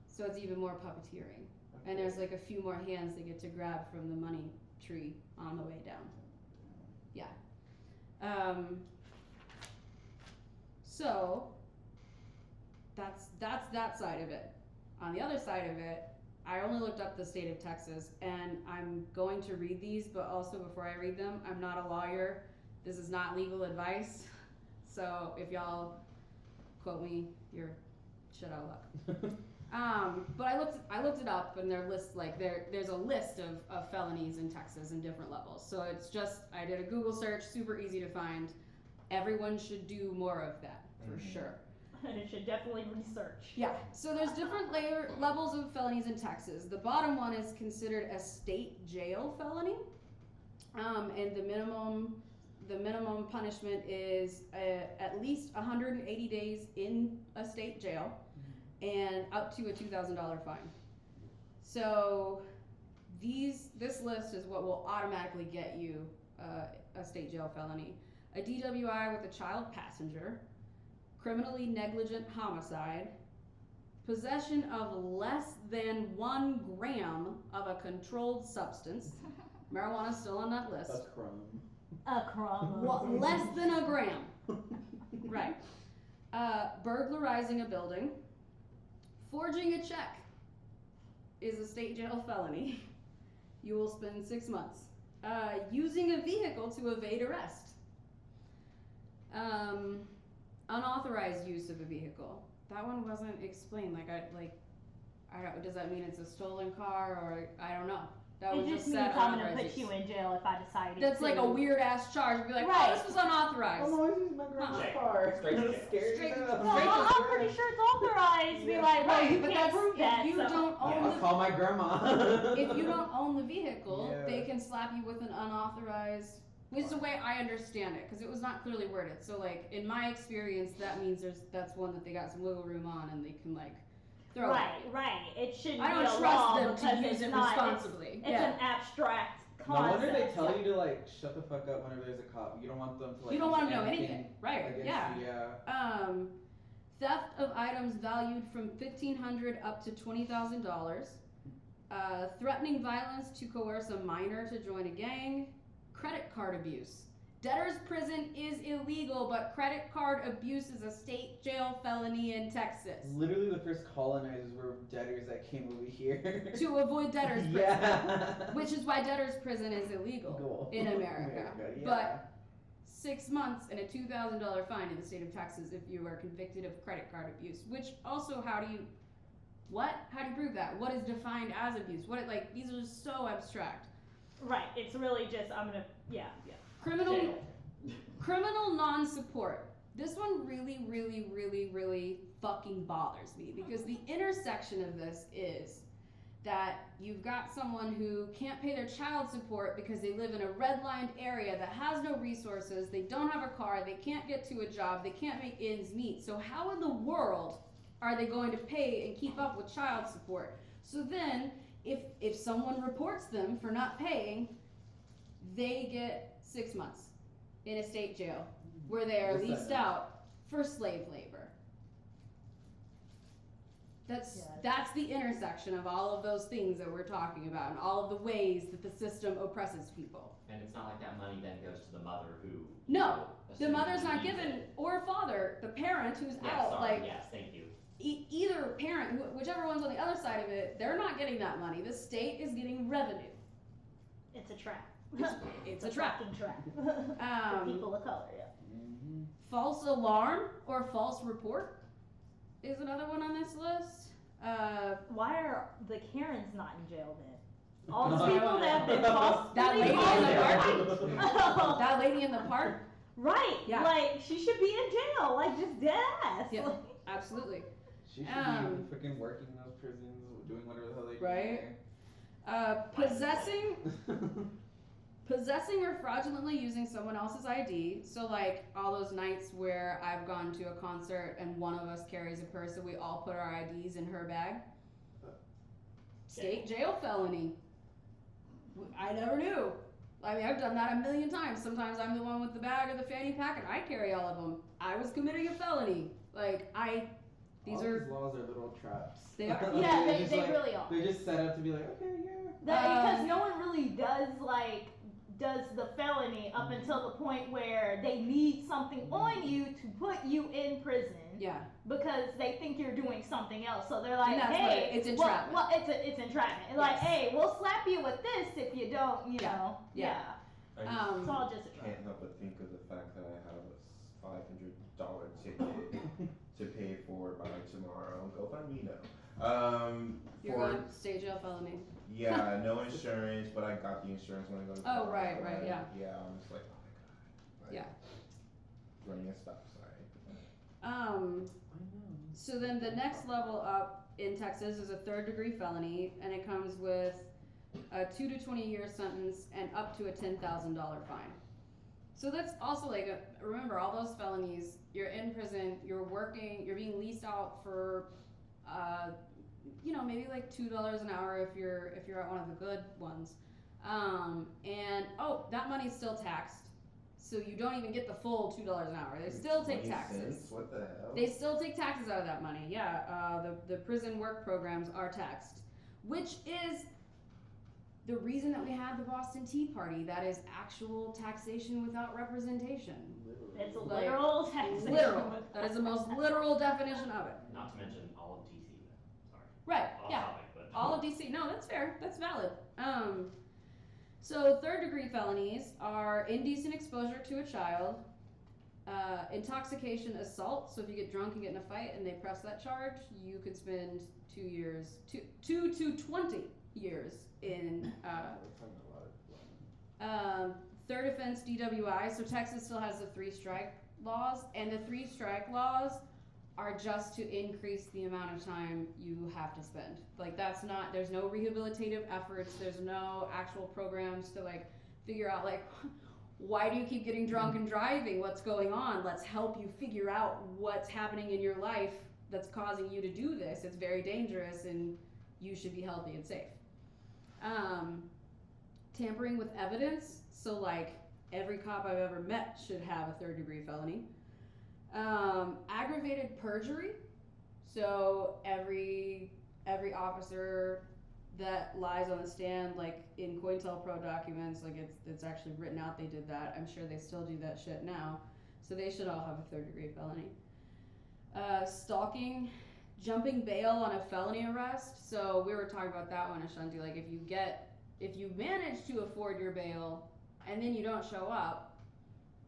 So it's even more puppeteering. And there's like a few more hands that get to grab from the money tree on the way down. Yeah. So that's that side of it. On the other side of it, I only looked up the state of Texas, and I'm going to read these, but also before I read them, I'm not a lawyer. This is not legal advice. So if y'all quote me, you're shit out of luck. But I looked it up, and there's a list of felonies in Texas in different levels. So it's just, I did a Google search, super easy to find. Everyone should do more of that, for sure.
And it should definitely research.
Yeah, so there's different levels of felonies in Texas. The bottom one is considered a state jail felony, and the minimum punishment is at least 180 days in a state jail, and up to a $2,000 fine. So this list is what will automatically get you a state jail felony: a DWI with a child passenger, criminally negligent homicide, possession of less than 1 gram of a controlled substance. Marijuana's still on that list.
That's crumb.
A crumb.
What, less than a gram. Right. Burglarizing a building. Forging a check is a state jail felony. You will spend 6 months. Using a vehicle to evade arrest. Unauthorized use of a vehicle. That one wasn't explained. Does that mean it's a stolen car, or I don't know. That
It
was
just
just
means
said
I'm gonna
unauthorized
put you
use.
in jail if I decided
That's
to.
like a weird ass charge. I'd be like,
Right.
oh, this was unauthorized.
I'm always using my grandma's
Check.
car.
Straight to
That's
jail.
scary
Straight-
enough.
Well, I'm pretty sure it's authorized to be
Yeah.
like, well,
Right,
you
but
can't
that's
prove that.
if you
so.
don't
I'll
own the
call my grandma.
if you don't own the vehicle,
Yeah.
they can slap you with an unauthorized. Which is the way I understand it, because it was not clearly worded. So like in my experience, that means that's one that they got some wiggle room on, and they can like throw.
Right, right. It shouldn't
I
be
don't
a
trust
law
them
because
to use
it's
it
not.
responsibly.
It's
Yeah.
an abstract
No
concept.
wonder they tell you to like shut the fuck up whenever there's a cop. You don't want them to like.
You don't
use
want to know anything, right?
against
Yeah.
you, yeah.
Theft of items valued from $1,500 up to $20,000. Threatening violence to coerce a minor to join a gang. Credit card abuse. Debtor's prison is illegal, but credit card abuse is a state jail felony in Texas.
Literally, the first colonizers were debtors that came over here.
To avoid debtor's prison.
Yeah.
Which is why debtor's prison is illegal
Cool.
in America.
yeah.
But 6 months and a $2,000 fine in the state of Texas if you are convicted of credit card abuse. Which also, how do you prove that? What is defined as abuse? These are just so abstract.
Right. It's really just yeah.
Criminal non-support. This one really, really, really, really fucking bothers me, because the intersection of this is that you've got someone who can't pay their child support because they live in a redlined area that has no resources, they don't have a car, they can't get to a job, they can't make ends meet. So how in the world are they going to pay and keep up with child support? So then, if someone reports them for not paying, they get 6 months in a state jail where they are
What's
leased
that?
out for slave labor. That's the intersection of all of those things that we're talking about, and all of the ways that the system oppresses people.
And it's not like that money then goes to the mother who.
No, the
assumes
mother's
she
not
needs
given,
it.
or father, the parent who's
Yeah,
out,
sorry,
like
yes, thank you.
either parent, whichever one's on the other side of it, they're not getting that money. The state is getting revenue.
It's a trap.
It's a trap.
fucking trap.
Um,
For people of color, yeah.
Mhm.
False alarm or false report is another one on this list.
Why are the Karens not in jail then? All the people that have been falsely
That lady in the
park.
That lady in the park?
Right.
Yeah.
Like she should be in jail. Like just dead ass.
Yeah.
Like,
Absolutely.
She should
Um,
be freaking working in those prisons, doing whatever the hell they do.
Right. Possessing or fraudulently using someone else's ID. So like all those nights where I've gone to a concert and one of us carries a purse and we all put our IDs in her bag. State jail felony. I never knew. I mean, I've done that a million times. Sometimes I'm the one with the bag or the fanny pack, and I carry all of them. I was committing a felony. Like, these
All
are.
these laws are little traps.
They are.
Yeah,
They're
they
just like-
really are.
They're just set up to be like, okay, yeah.
Because no one really does the felony up until the point where they need something on you to put you in prison.
Yeah.
Because they think you're doing something else, so they're like,
And that's
"Hey,
what it's entrapment.
Well, it's entrapment. It's like,
Yes.
hey, we'll slap you with this if you don't, you know,
Yeah.
I
It's all just a
can't
trap.
help but think of the fact that I have a $500 ticket to pay for by tomorrow. GoFundMe, no.
You're
For
going state jail felony.
yeah, no insurance, but I got the insurance when I go to
Oh,
Florida,
right, yeah.
Yeah, I'm just like, oh my god. Like,
Yeah.
Running a stop sign.
I know.
So then the next level up in Texas is a 3rd-degree felony, and it comes with a 2 to 20 year sentence and up to a $10,000 fine. So that's also like, remember all those felonies, you're in prison, you're working, you're being leased out for, maybe like $2 an hour if you're at one of the good ones. And that money's still taxed. So you don't even get the full $2 an hour. They still take
20
taxes.
cents? What the hell?
They still take taxes out of that money. Yeah, the prison work programs are taxed, which is the reason that we had the Boston Tea Party. That is actual taxation without representation.
It's a
Like,
literal taxation.
Literal. That is the most literal definition of it.
Not to mention all of DC. Sorry.
Right.
Off
Yeah.
topic, but
All of DC. No, that's fair. That's valid. So 3rd-degree felonies are indecent exposure to a child, intoxication, assault. So if you get drunk and get in a fight and they press that charge, you could spend 2 years, 2 to 20 years in. Third offense DWI. So Texas still has the 3-strike laws, and the 3-strike laws are just to increase the amount of time you have to spend. Like there's no rehabilitative efforts, there's no actual programs to like figure out like, why do you keep getting drunk and driving? What's going on? Let's help you figure out what's happening in your life that's causing you to do this. It's very dangerous and you should be healthy and safe. Tampering with evidence. So like every cop I've ever met should have a 3rd-degree felony. Aggravated perjury. So every officer that lies on the stand, like in COINTELPRO documents, like it's actually written out they did that. I'm sure they still do that shit now. So they should all have a 3rd-degree felony. Stalking, jumping bail on a felony arrest. So we were talking about that one, Ashanti. Like if you manage to afford your bail and then you don't show up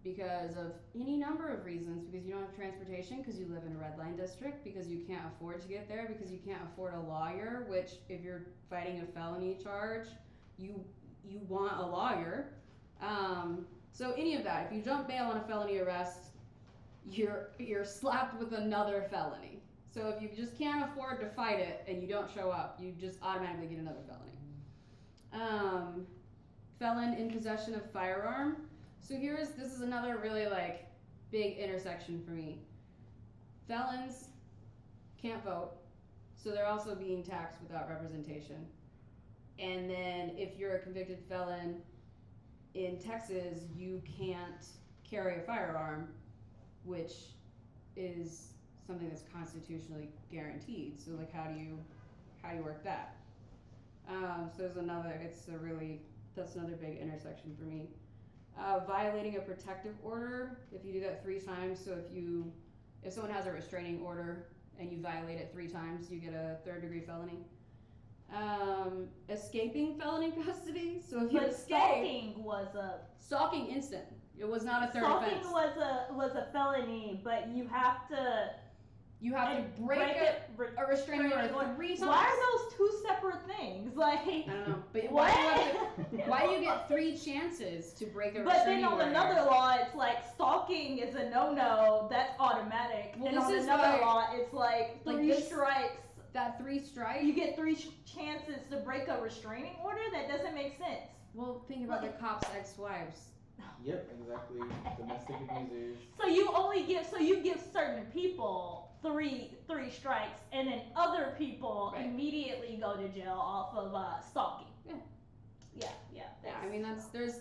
because of any number of reasons, because you don't have transportation, because you live in a red line district, because you can't afford to get there, because you can't afford a lawyer, which if you're fighting a felony charge, you want a lawyer. So any of that, if you jump bail on a felony arrest, you're slapped with another felony. So if you just can't afford to fight it and you don't show up, you just automatically get another felony. Felon in possession of firearm. So this is another really like big intersection for me. Felons can't vote, so they're also being taxed without representation. And then if you're a convicted felon in Texas, you can't carry a firearm, which is something that's constitutionally guaranteed. So like how do you work that? So that's another big intersection for me. Violating a protective order, if you do that 3 times, so if someone has a restraining order and you violate it 3 times, you get a 3rd-degree felony. Escaping felony custody, so if you escape. Stalking instant. It was not a third offense.
Stalking was a felony, but you have to
break a restraining order 3 times.
Why are those 2 separate things? Like,
I don't know. But
what?
why do you get 3 chances to break a
But
restraining
then on
order?
another law, it's like stalking is a no-no. That's automatic.
Well,
and
this
on
is
another
why-
law, it's like 3
this-
strikes.
That 3 strike.
You get 3 chances to break a restraining order. That doesn't make sense.
Well, think about the cops' ex-wives.
Yep, exactly. Domestic abusers.
So you give certain people three strikes, and then other people
Right.
immediately go to jail off of stalking.
Yeah.
Yeah.
Yeah, I mean there's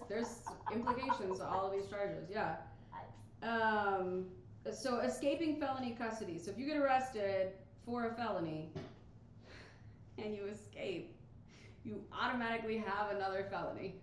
implications to all of these charges. Yeah. So escaping felony custody. So if you get arrested for a felony and you escape, you automatically have another felony.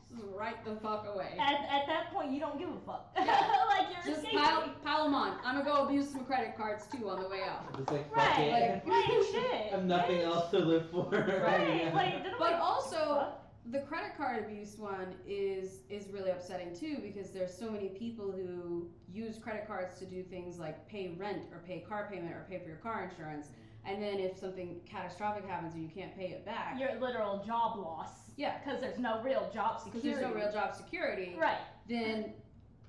Just right the fuck away.
At that point, you don't give a fuck.
Yeah.
Like you're
Just
escaping.
pile them on. I'm gonna go abuse some credit cards too on the way out.
It's like, fuck
Right.
it.
Like shit.
I have nothing
bitch.
else to live for.
Right. Like,
But also, the credit card abuse one is really upsetting too, because there's so many people who use credit cards to do things like pay rent or pay car payment or pay for your car insurance, and then if something catastrophic happens and you can't pay it back,
your literal job loss.
Yeah.
Because there's no real job
because
security.
there's no real job security,
Right.
then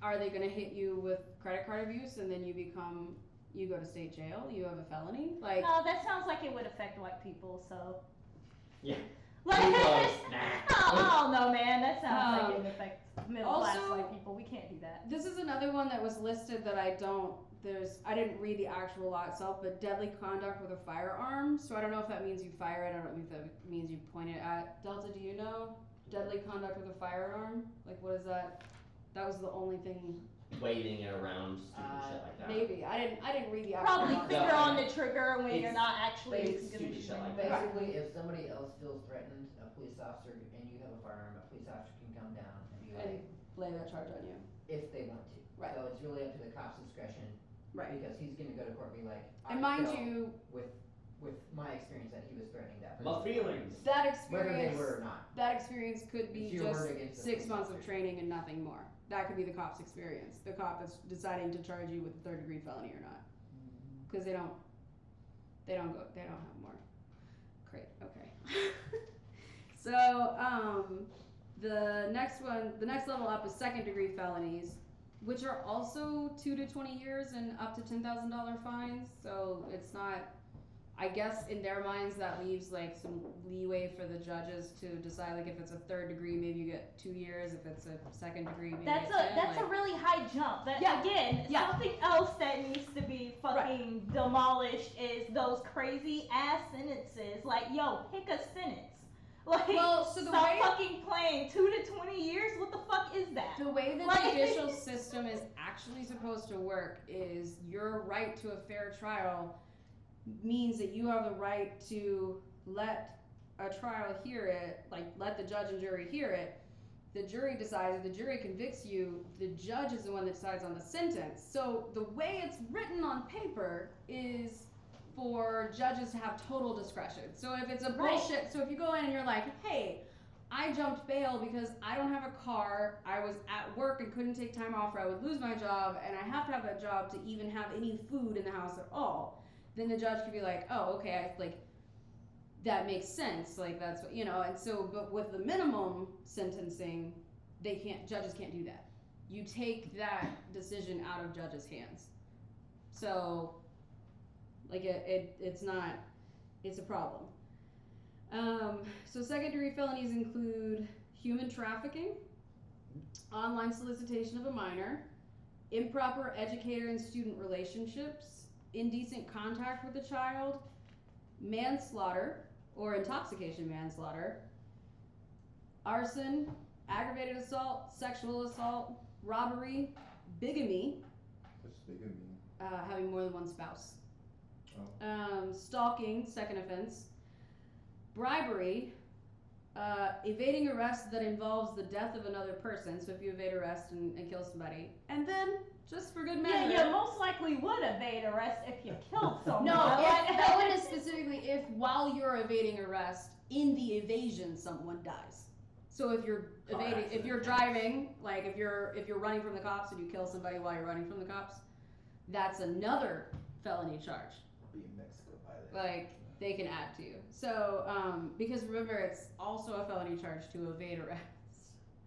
are they going to hit you with credit card abuse and then you go to state jail, you have a felony? Like,
No, that sounds like it would affect white people. So.
Yeah.
Like,
Nah.
I don't know, man. That sounds like it would affect middle class
also-
white people. We can't do that.
this is another one that was listed that I didn't read the actual law itself, but deadly conduct with a firearm. So I don't know if that means you fire it. I don't know if that means you point it at. Delta, do you know? Deadly conduct with a firearm? Like, what is that? That was the only thing.
Waving it around, stupid shit like that.
Maybe. I didn't read the actual
Probably
law.
finger
No,
on the trigger when you're
it's
not actually
basic
gonna
stupid
be
shit like
doing
that.
it.
Basically, if somebody else feels threatened, a police officer, and you have a firearm, a police officer can come down and be
And
like,
lay that charge on you.
if they want to.
Right.
So it's really up to the cop's discretion,
Right.
because he's gonna go to court and be like,
And
I
mind
felt
you,
with my experience that he was threatening that
My
person.
feelings.
that
Whether they
experience
were or not.
that experience could be
It's your
just
word against the
6
police
months of
officer.
training and nothing more. That could be the cop's experience. The cop is deciding to charge you with a third-degree felony or not, because they don't have more. Great. Okay. So the next level up is second-degree felonies, which are also 2 to 20 years and up to $10,000 fines. So it's not. I guess in their minds that leaves like some leeway for the judges to decide, like if it's a third degree, maybe you get 2 years. If it's a second degree, maybe
That's
it's 10,
a
like-
really high jump. That
Yeah.
again,
Yeah.
something else that needs to be fucking demolished is those crazy ass sentences. Like, yo, pick a sentence. Like,
Well, so the
stop
way-
fucking playing. 2 to 20 years. What the fuck is that?
The way the
Like-
judicial system is actually supposed to work is your right to a fair trial means that you have the right to let a trial hear it, like let the judge and jury hear it. The jury decides, if the jury convicts you, the judge is the one that decides on the sentence. So the way it's written on paper is for judges to have total discretion. So if it's a
Right.
bullshit, so if you go in and you're like, hey, I jumped bail because I don't have a car, I was at work and couldn't take time off or I would lose my job, and I have to have that job to even have any food in the house at all, then the judge could be like, oh, okay, that makes sense, like that's what, and so, but with the minimum sentencing, judges can't do that. You take that decision out of judges' hands. So, like it's a problem. So secondary felonies include human trafficking, online solicitation of a minor, improper educator and student relationships, indecent contact with a child, manslaughter or intoxication manslaughter, arson, aggravated assault, sexual assault, robbery, bigamy,
What's bigamy?
having more than one spouse,
Oh.
stalking, second offense, bribery, evading arrest that involves the death of another person, so if you evade arrest and kill somebody, and then, just for good measure.
Yeah, you most likely would evade arrest if you killed someone.
No,
Like-
that one is specifically if while you're evading arrest, in the evasion someone dies. So if you're
Car
evading, if
accident.
you're driving, like if you're running from the cops and you kill somebody while you're running from the cops, that's another felony charge.
Be a Mexico pilot.
Like they can add to you. So because remember, it's also a felony charge to evade arrest.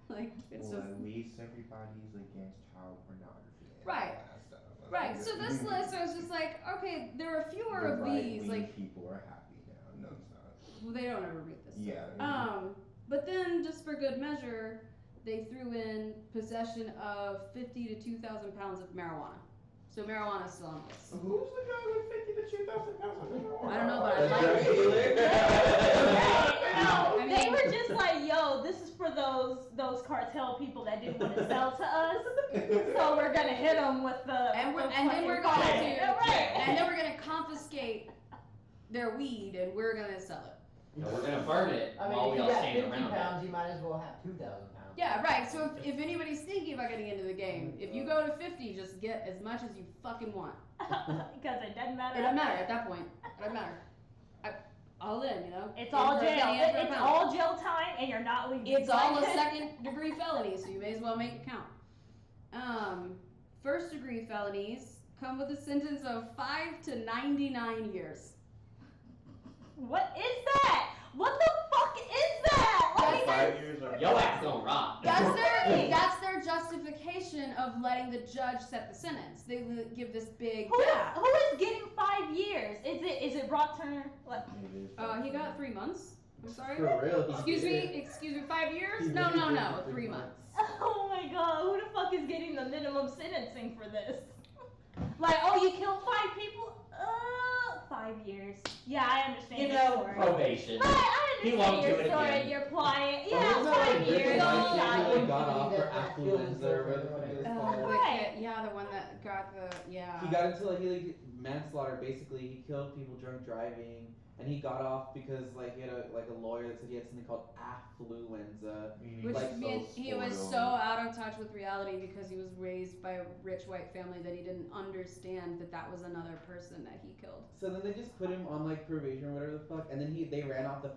Like it's
Well,
just
at least everybody's against child pornography. and
Right.
all that stuff.
right. So this list, I was just like, okay, there are fewer
The
of these.
right-wing
Like
people are happy now. No, it's not.
well, they don't ever read this.
Yeah.
But then, just for good measure, they threw in possession of 50 to 2,000 pounds of marijuana. So marijuana's still on the list.
Who's the guy with 50 to 2,000 pounds of marijuana?
I don't know, but I
A
like
drug
it.
dealer?
No,
I
they
mean-
were just like, yo, this is for those cartel people that didn't want to sell to us, so we're gonna hit them with the.
And
the
then we're
fucking
gonna
fine.
do,
Right.
and then we're gonna confiscate their weed and we're gonna sell it.
And we're gonna burn it
I mean,
while
if
we
you
all
got
stand
50
around
pounds,
it.
you might as well have 2,000 pounds.
Yeah, right. So if anybody's thinking about getting into the game, if you go to 50, just get as much as you fucking want.
Because it doesn't matter.
It doesn't matter at that point. It doesn't matter. All in, you know.
It's
In
all
for a
jail.
penny, in for a
It's
pound.
all jail time, and you're not leaving.
It's all a second degree felony, so you may as well make it count. First degree felonies come with a sentence of 5 to 99 years.
What is that? What the fuck is that? Like,
5 years or
Yo ass gonna rot.
That's their justification of letting the judge set the sentence. They give this big gap.
who is getting 5 years? Is it Brock Turner? What?
He got 3 months. I'm sorry.
For real.
Excuse me, 5 years?
He
No,
really
no,
did
no,
for
3 months.
Oh my god, who the fuck is getting the minimum sentencing for this? Like, oh, you killed 5 people? 5 years. Yeah, I understand
You
your
know,
story.
probation.
Right, I
He
understand
won't do
your
it
story.
again.
You're applying.
Wasn't
Yeah,
that
5
like
years.
Richard
Don't
White
die.
kid who got off for
That killed
affluenza or whatever the
himself
fuck it was
or
called?
Right.
The one that got the, yeah.
He got into like manslaughter. Basically, he killed people drunk driving, and he got off because like he had a lawyer that said he had something called affluenza.
Which
like,
means he was so out of touch with reality because he was raised by a rich white family that he didn't understand that was another person that he killed.
So then they just put him on like probation or whatever the fuck, and then the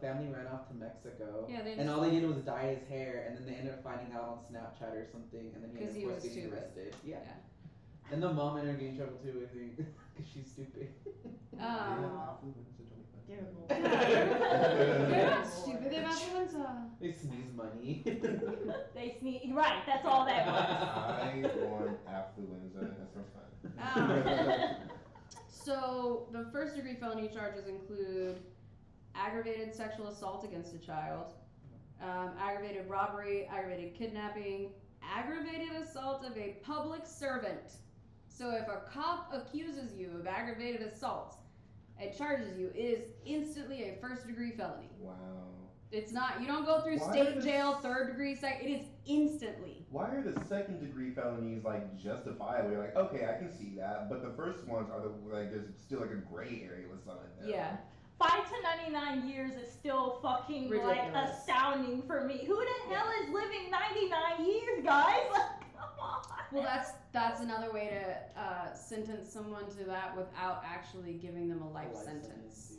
family ran off to Mexico.
Yeah, they
And
just,
all they did was dye his hair, and then they ended up finding out on Snapchat or something, and then he
'Cause
ended
he
up
was
getting
stupid.
arrested. Yeah.
Yeah.
And the mom ended up getting in trouble too, I think, because she's stupid.
They're not stupid, they have influenza.
They sneeze money.
They sneeze. Right, that's all that was.
I want affluenza. That sounds fun.
So the first degree felony charges include aggravated sexual assault against a child, aggravated robbery, aggravated kidnapping, aggravated assault of a public servant. So if a cop accuses you of aggravated assault and charges you, it is instantly a first degree felony.
Wow.
It's not, you don't go through
Why
state
does-
jail, third degree, it is instantly.
Why are the second degree felonies like justifiable? You're like, okay, I can see that, but the first ones are the like there's still like a gray area with some in there.
Yeah.
5 to 99 years is still fucking like
Ridiculous.
astounding for me. Who the hell is living 99 years, guys? Like, come on.
Well, that's another way to sentence someone to that without actually giving them a life sentence.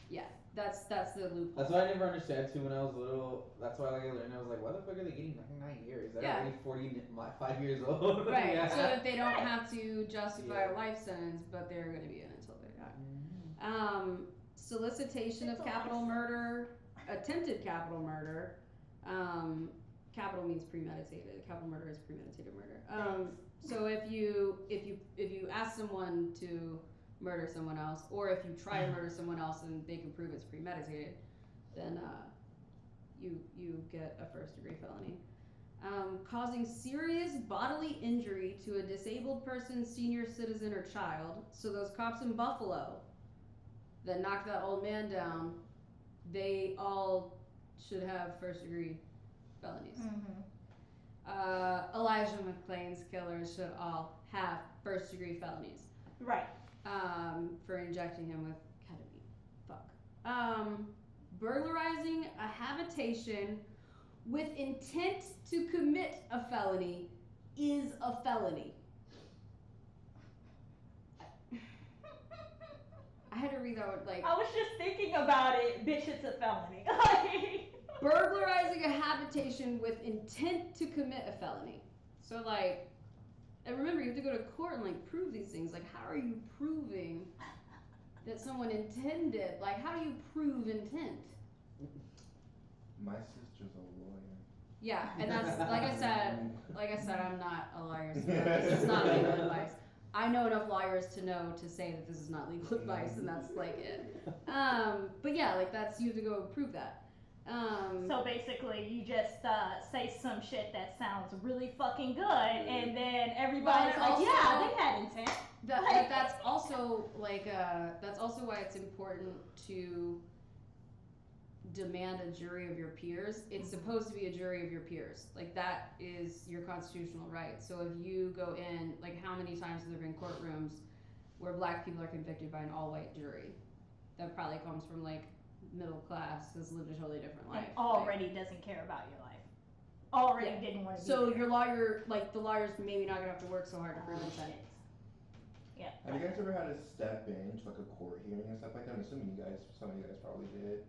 Yeah.
That's the loophole.
That's what I never understood too when I was little. That's why like I learned. I was like, why the fuck are they getting 99 years? They're
Yeah.
already 5 years old.
Right.
Yeah.
So that they don't have to justify
Yeah.
a life sentence, but they're going to be in until they die. Solicitation of
It's a
capital
life
murder, attempted capital murder. Capital means premeditated. Capital murder is premeditated murder. So if you ask someone to murder someone else, or if you try to murder someone else and they can prove it's premeditated, then you get a first degree felony. Causing serious bodily injury to a disabled person, senior citizen, or child. So those cops in Buffalo that knocked that old man down, they all should have first degree felonies. Elijah McClain's killers should all have first degree felonies.
Right.
For injecting him with ketamine. Fuck. Burglarizing a habitation with intent to commit a felony is a felony. I had to read that one, like,
I was just thinking about it. Bitch, it's a felony.
burglarizing a habitation with intent to commit a felony. So, like, and remember, you have to go to court and, like, prove these things. Like, how are you proving that someone intended? Like, how do you prove intent?
My sister's a lawyer.
Yeah, and that's, like I said, I'm not a lawyer, so this is not legal advice. I know enough lawyers to know to say that this is not legal advice, and that's, like, it. But yeah, like, you have to go prove that.
So basically, you just say some shit that sounds really fucking good, and then everybody's
Well,
like,
and
"Yeah,
also-
they had intent."
That's also like that's also why it's important to demand a jury of your peers. It's supposed to be a jury of your peers. Like that is your constitutional right. So if you go in, like how many times have there been courtrooms where black people are convicted by an all-white jury? That probably comes from like middle class has lived a totally different life.
And already doesn't care about your life. Already
Yeah.
didn't want to be
So
there.
your lawyer, like the lawyer's maybe not gonna have to work so hard to prove
Oh,
intent.
shit. Yeah.
Have you guys ever had to step in to like a court hearing and stuff like that? I'm assuming some of you guys probably did.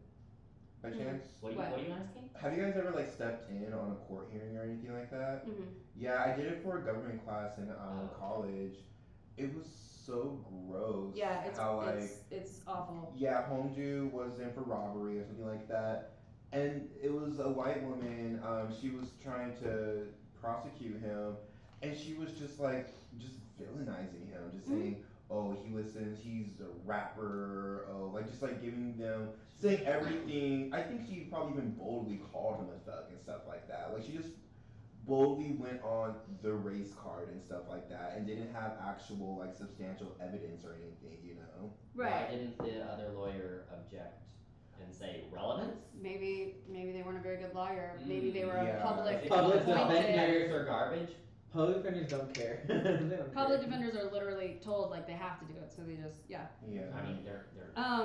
By chance?
What
What?
are you asking?
Have you guys ever like stepped in on a court hearing or anything like that?
Mm-hmm.
Yeah, I did it for a government class in
Oh.
college. It was so gross.
Yeah,
how like
it's awful.
yeah, Hongju was in for robbery or something like that, and it was a white woman. She was trying to prosecute him, and she was just villainizing him, just saying, "Oh, he listens. He's a rapper." Oh, like just like giving them saying everything. I think she probably even boldly called him a thug and stuff like that. Like she just boldly went on the race card and stuff like that, and didn't have actual like substantial evidence or anything, you know.
Why didn't the other lawyer object and say relevance?
Maybe they weren't a very good lawyer. Maybe they were
Yeah.
a public
Public
appointed.
defenders are garbage.
Public defenders don't care. They don't
Public
care.
defenders are literally told like they have to do it, so they just yeah.
Yeah.
I mean, they're.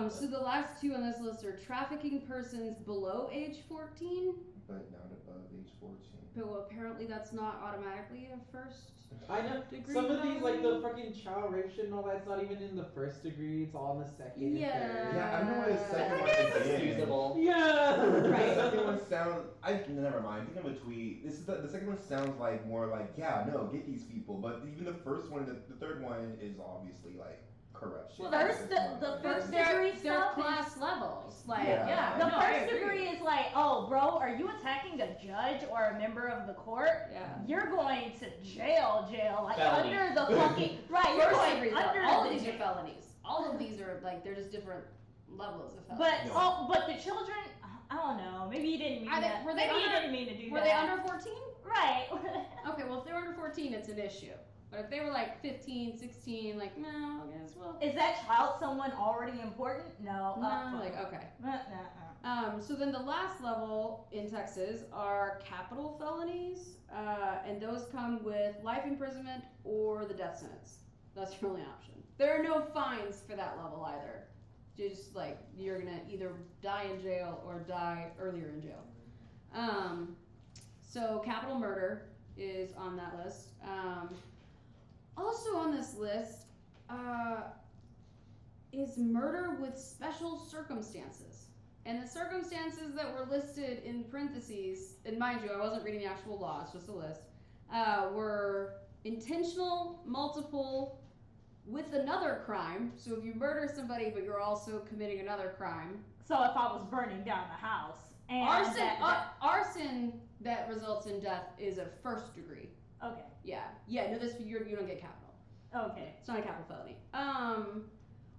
So the last two on this list are trafficking persons below age 14,
But not above age 14.
but well, apparently that's not automatically a first.
I know
Degree
some of these, like the
felony?
fucking child rape shit and all that's not even in the first degree. It's all in the second. and
Yeah.
third.
Yeah, I don't know why the second one
It's
is in.
excusable.
Yeah.
The
Right.
second one sounds. Never mind. I think of a tweet. This is the second one sounds like more like get these people. But even the first one, the third one is obviously like corruption.
Well, first, the first degree
They're
stuff is-
class levels. Like
Yeah.
The
no, I
first
agree.
degree is like, oh, bro, are you attacking a judge or a member of the court?
Yeah.
You're going to jail, like
Felony.
under the fucking right. You're
First
going
degree, though.
under
All
the
of these are
jail.
felonies. All of these are like they're just different levels of felonies.
But
Yeah.
but the children, I don't know. Maybe you didn't mean
Are they-
that.
were they
Maybe you
under-
didn't mean to do
Were
that.
they under 14?
Right.
Okay, well if they were under 14, it's an issue. But if they were like 15, 16, like no, I guess well.
Is that child someone already important? No.
No, like okay. So then the last level in Texas are capital felonies, and those come with life imprisonment or the death sentence. That's your only option. There are no fines for that level either. Just like you're gonna either die in jail or die earlier in jail. So capital murder is on that list. Also on this list is murder with special circumstances. And the circumstances that were listed in parentheses, and mind you, I wasn't reading the actual law, it's just a list, were intentional, multiple, with another crime. So if you murder somebody but you're also committing another crime.
So if I was burning down the house and
Arson that results in death is a first degree.
okay.
Yeah, no, this you don't get capital.
Okay.
It's not a capital felony.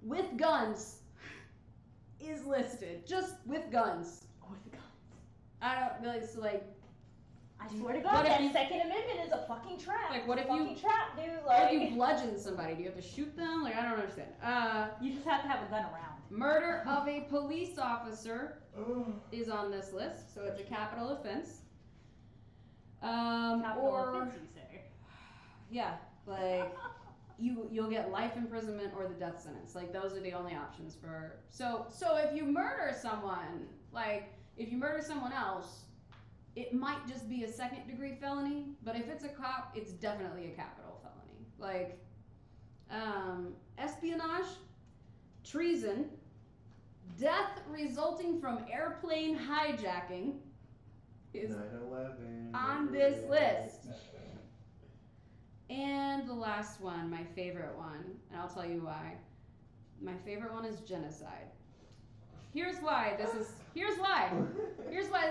With guns is listed. Just with guns.
With guns.
I don't really. So like,
I swear to
What
God,
if
that
you-
Second Amendment is a fucking trap.
Like, what
It's
if
a
you-
fucking trap, dude?
if
Like,
you bludgeon somebody, do you have to shoot them? Like, I don't understand.
you just have to have a gun around.
Murder of a police officer is on this list, so it's a capital offense.
Capital
Or
offense, you say.
yeah, like you'll get life imprisonment or the death sentence. Like those are the only options for. So if you murder someone, like if you murder someone else, it might just be a second degree felony. But if it's a cop, it's definitely a capital felony. Like espionage, treason, death resulting from airplane hijacking is
9/11.
on this list. And the last one, my favorite one, and I'll tell you why. My favorite one is genocide. Here's why this is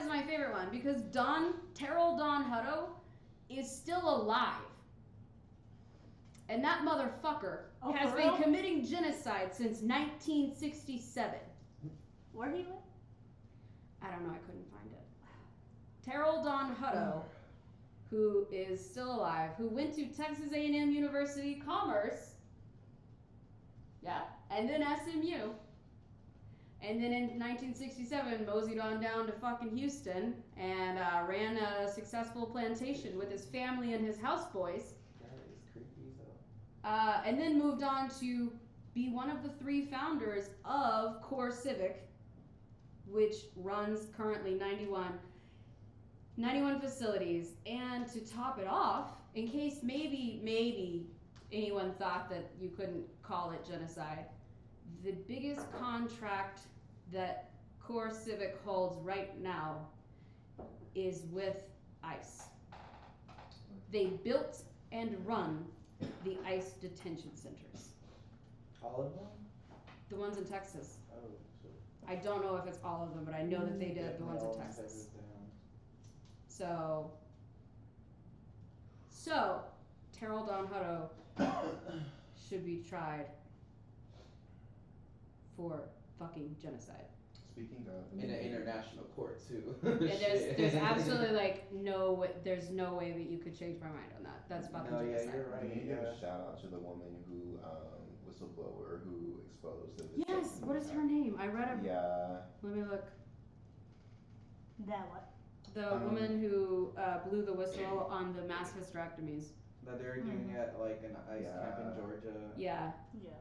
my favorite one. Because Terrell Don Hutto is still alive. And that motherfucker
Oh,
has
for
been
real?
committing genocide since 1967.
Where he live?
I don't know, I couldn't find it. Terrell Don Hutto, who is still alive, who went to Texas A&M University Commerce, yeah, and then SMU, and then in 1967 moseyed on down to fucking Houston and ran a successful plantation with his family and his houseboys,
That is creepy as hell.
and then moved on to be one of the 3 founders of Core Civic, which runs currently 91 facilities. And to top it off, in case maybe anyone thought that you couldn't call it genocide, the biggest contract that Core Civic holds right now is with ICE. They built and run the ICE detention centers,
All of them?
the ones in Texas.
Oh, shit.
I don't know if it's all of them, but I know that they did the ones in
All
Texas.
down.
So Terrell Don Hutto should be tried for fucking genocide.
Speaking of
In an international court too.
And there's
Shit.
absolutely like there's no way that you could change my mind on that. That's fucking
No, yeah,
genocide.
you're right.
we need to give
Yeah.
a shout out to the woman who whistleblower who exposed the
Yes, what is her name? I read a
Yeah.
let me look.
That what?
The woman who blew the whistle on the mass hysterectomies.
That they were doing at like an ice camp in
Yeah.
Georgia.
Yeah.
Yeah.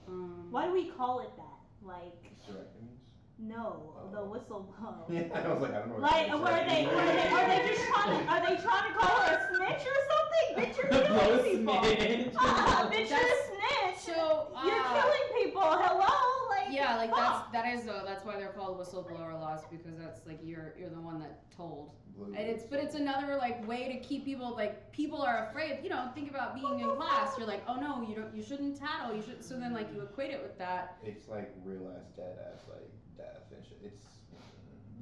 Um,
Why do we call it that? Like,
Hysterectomies?
no, the whistleblower.
Yeah, I was like, I don't know. what
Like,
hysterectomy
are they
is.
just trying to call her a snitch or something? Bitch, you're killing people.
Snitch.
Bitch, you're a snitch.
So
You're killing people. Hello, like.
yeah, like
fuck.
that's why they're called whistleblower laws, because that's like you're the one that told.
Blue
And it's another like way to keep people, like people are afraid, think about being in class, you're like, oh no, you shouldn't tattle, you should, so then like you equate it with that.
It's like real ass dead ass like death and shit. It's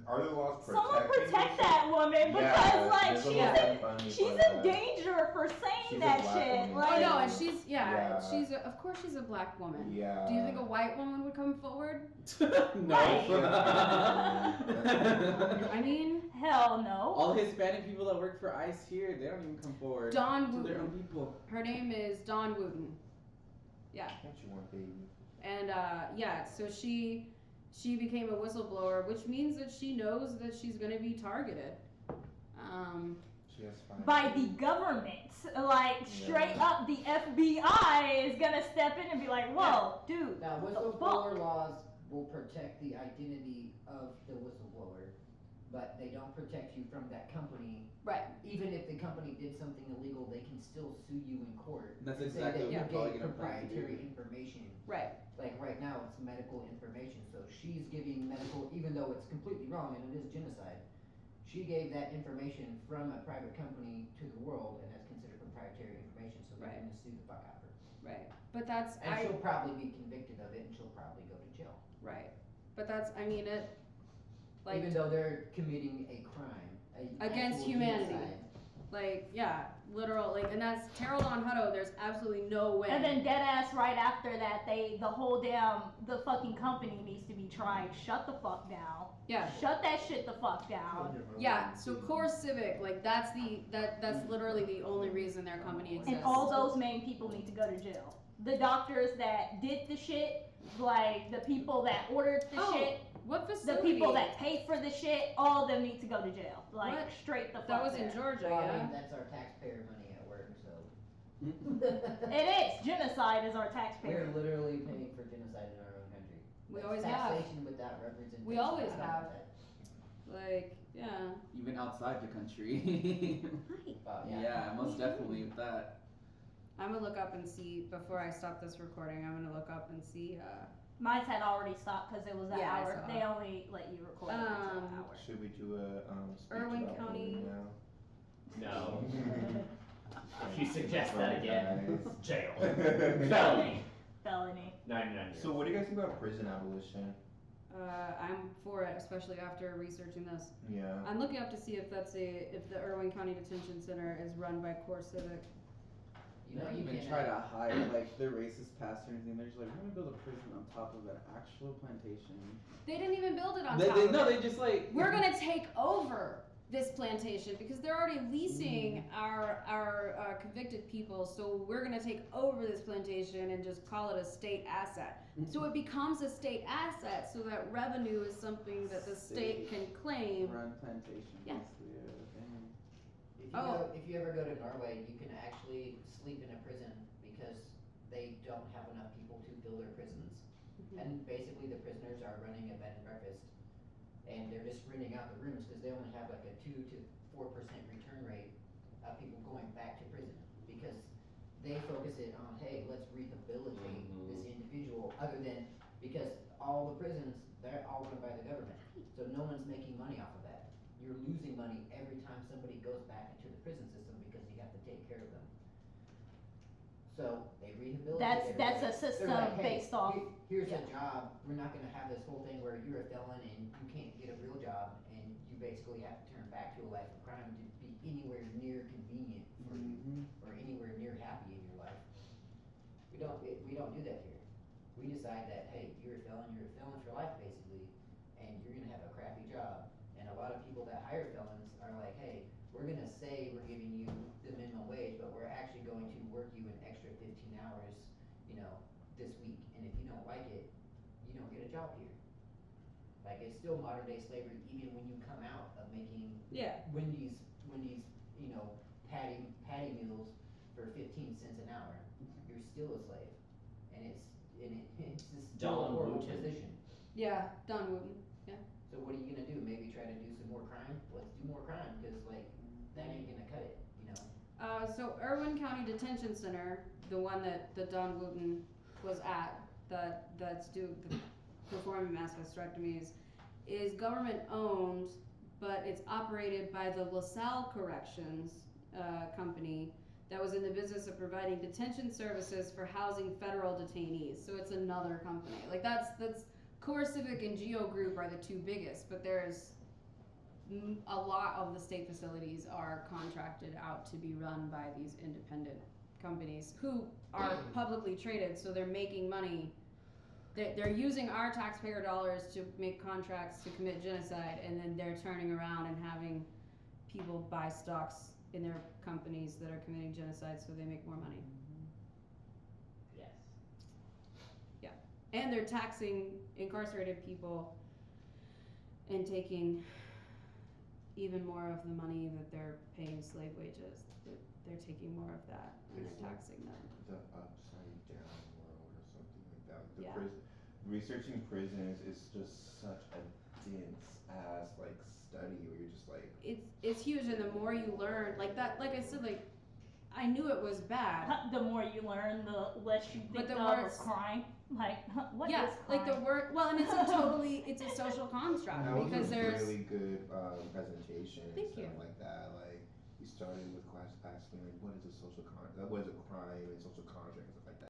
are the laws protecting
Someone protect
you?
that woman because
Yeah,
like
there's a
she's
law
in
funding
she's
for
in
that.
danger for saying
She's a
that
black
shit.
woman.
Like,
Oh no, and she's
Yeah.
of course she's a black woman.
Yeah.
Do you think a white woman would come forward?
No.
I mean,
hell no.
All Hispanic people that work for ICE here, they don't even come forward.
Dawn
To their own
Wooten.
people.
Her name is Dawn Wooten. Yeah.
Don't you want baby?
And so she became a whistleblower, which means that she knows that she's gonna be targeted.
She has fine.
By the government. Like, straight up, the FBI is gonna step in and be like, whoa, dude.
Now,
what the
whistleblower
fuck?
laws will protect the identity of the whistleblower, but they don't protect you from that company.
Right.
Even if the company did something illegal, they can still sue you in court.
And that's
and say
exactly
that
what
you
they're probably
gave
gonna plan to do.
proprietary information.
Right.
Like right now, it's medical information, so she's giving medical, even though it's completely wrong and it is genocide. She gave that information from a private company to the world, and that's considered proprietary information, so they're
Right.
gonna sue the fuck out of her.
Right. But that's
And she'll probably be convicted of it, and she'll probably go to jail.
right. But that's it. Like
Even though they're committing a crime,
Against
actual
humanity.
genocide.
literal and that's Terrell Don Hutto. There's absolutely no way.
And then dead ass right after that, the fucking company needs to be tried. Shut the fuck down.
Yeah.
Shut that shit the fuck down.
Yeah, so Core Civic, like that's literally the only reason their company exists.
And all those main people need to go to jail. The doctors that did the shit, like the people that ordered the
Oh,
shit,
what
the
facility?
people that paid for the shit, all of them need to go to jail. Like
What?
straight the fuck
That was
there.
in Georgia,
Well, I
yeah.
mean, that's our taxpayer money at work, so.
It is. Genocide is our taxpayer.
We're literally paying for genocide in our own country.
We
That's
always have.
taxation without representation.
We always
I don't
have.
know that.
Like, yeah.
Even outside the country.
But,
Yeah, most definitely with that.
I'm gonna look up and see before I stop this recording. I'm gonna look up and see.
Mine had already stopped because it was an
Yeah, I
hour.
saw.
They only let you record until an hour.
Should we do a speech
Irwin
about
County.
bullying now?
No. If you suggest that again,
Guys.
jail. Felony.
Felony.
99 years.
So what do you guys think about prison abolition?
I'm for it, especially after researching this.
Yeah.
I'm looking up to see if the Irwin County Detention Center is run by Core Civic.
You
They
know,
don't
you
even
can
try to hide like their racist past or anything. They're just like, we're gonna build a prison on top of an actual plantation.
They didn't even build it on
They,
top
they,
of
no,
it.
they just like
We're gonna take over this plantation because they're already leasing our convicted people. So we're gonna take over this plantation and just call it a state asset. So it becomes a state asset, so that revenue is something that the state can claim.
run plantation.
Yeah.
Basically, dang.
If you ever go to Norway, you can actually sleep in a prison because they don't have enough people to fill their prisons.
Mhm.
And basically the prisoners are running a bed and breakfast and they're just renting out the rooms because they only have like a 2 to 4% return rate of people going back to prison because they focus it on, hey, let's rehabilitate this individual, other than because all the prisons, they're all run by the government. So no one's making money off of that. You're losing money every time somebody goes back into the prison system because you have to take care of them. So they rehabilitate
That's a
everybody.
system
They're like, hey,
based off.
Here's
yeah.
a job. We're not gonna have this whole thing where you're a felon and you can't get a real job and you basically have to turn back to a life of crime to be anywhere near convenient for you or anywhere near happy in your life. We don't do that here. We decide that, hey, you're a felon for life basically, and you're gonna have a crappy job. And a lot of people that hire felons are like, hey, we're gonna say we're giving you the minimum wage, but we're actually going to work you an extra 15 hours, this week. And if you don't like it, you don't get a job here. Like, it's still modern day slavery even when you come out of making
Yeah.
Wendy's, patty meals for 15 cents an hour. You're still a slave. And it's just still a
John
horrible
Wooten.
position.
Yeah, Don Wooten.
So what are you gonna do? Maybe try to do some more crime? Let's do more crime, because that ain't gonna cut it,
So Irwin County Detention Center, the one that Don Wooten was at, that's performing mass hysterectomies, is government owned, but it's operated by the LaSalle Corrections company that was in the business of providing detention services for housing federal detainees. So it's another company. Like that's Core Civic and Geo Group are the two biggest, but there's a lot of the state facilities are contracted out to be run by these independent companies who are publicly traded, so they're making money. They're using our taxpayer dollars to make contracts to commit genocide, and then they're turning around and having people buy stocks in their companies that are committing genocide so they make more money.
Yes.
And they're taxing incarcerated people and taking even more of the money that they're paying slave wages. They're taking more of that and
It's
they're
like
taxing them.
the upside down world or something like that. The
Yeah.
Researching prisons is just such a dense ass study where you're just like,
It's huge, and the more you learn, like I said, I knew it was bad.
The more you learn, the less you
But
think
the
of
worse-
crime. Like, what is
Yeah,
crime?
like the word. Well, and it's it's a social construct
that was
because
a
there's.
really good presentation and
Thank
stuff
you.
like that. Like, you started with class asking what is a social contract, what is a crime and social contract. It's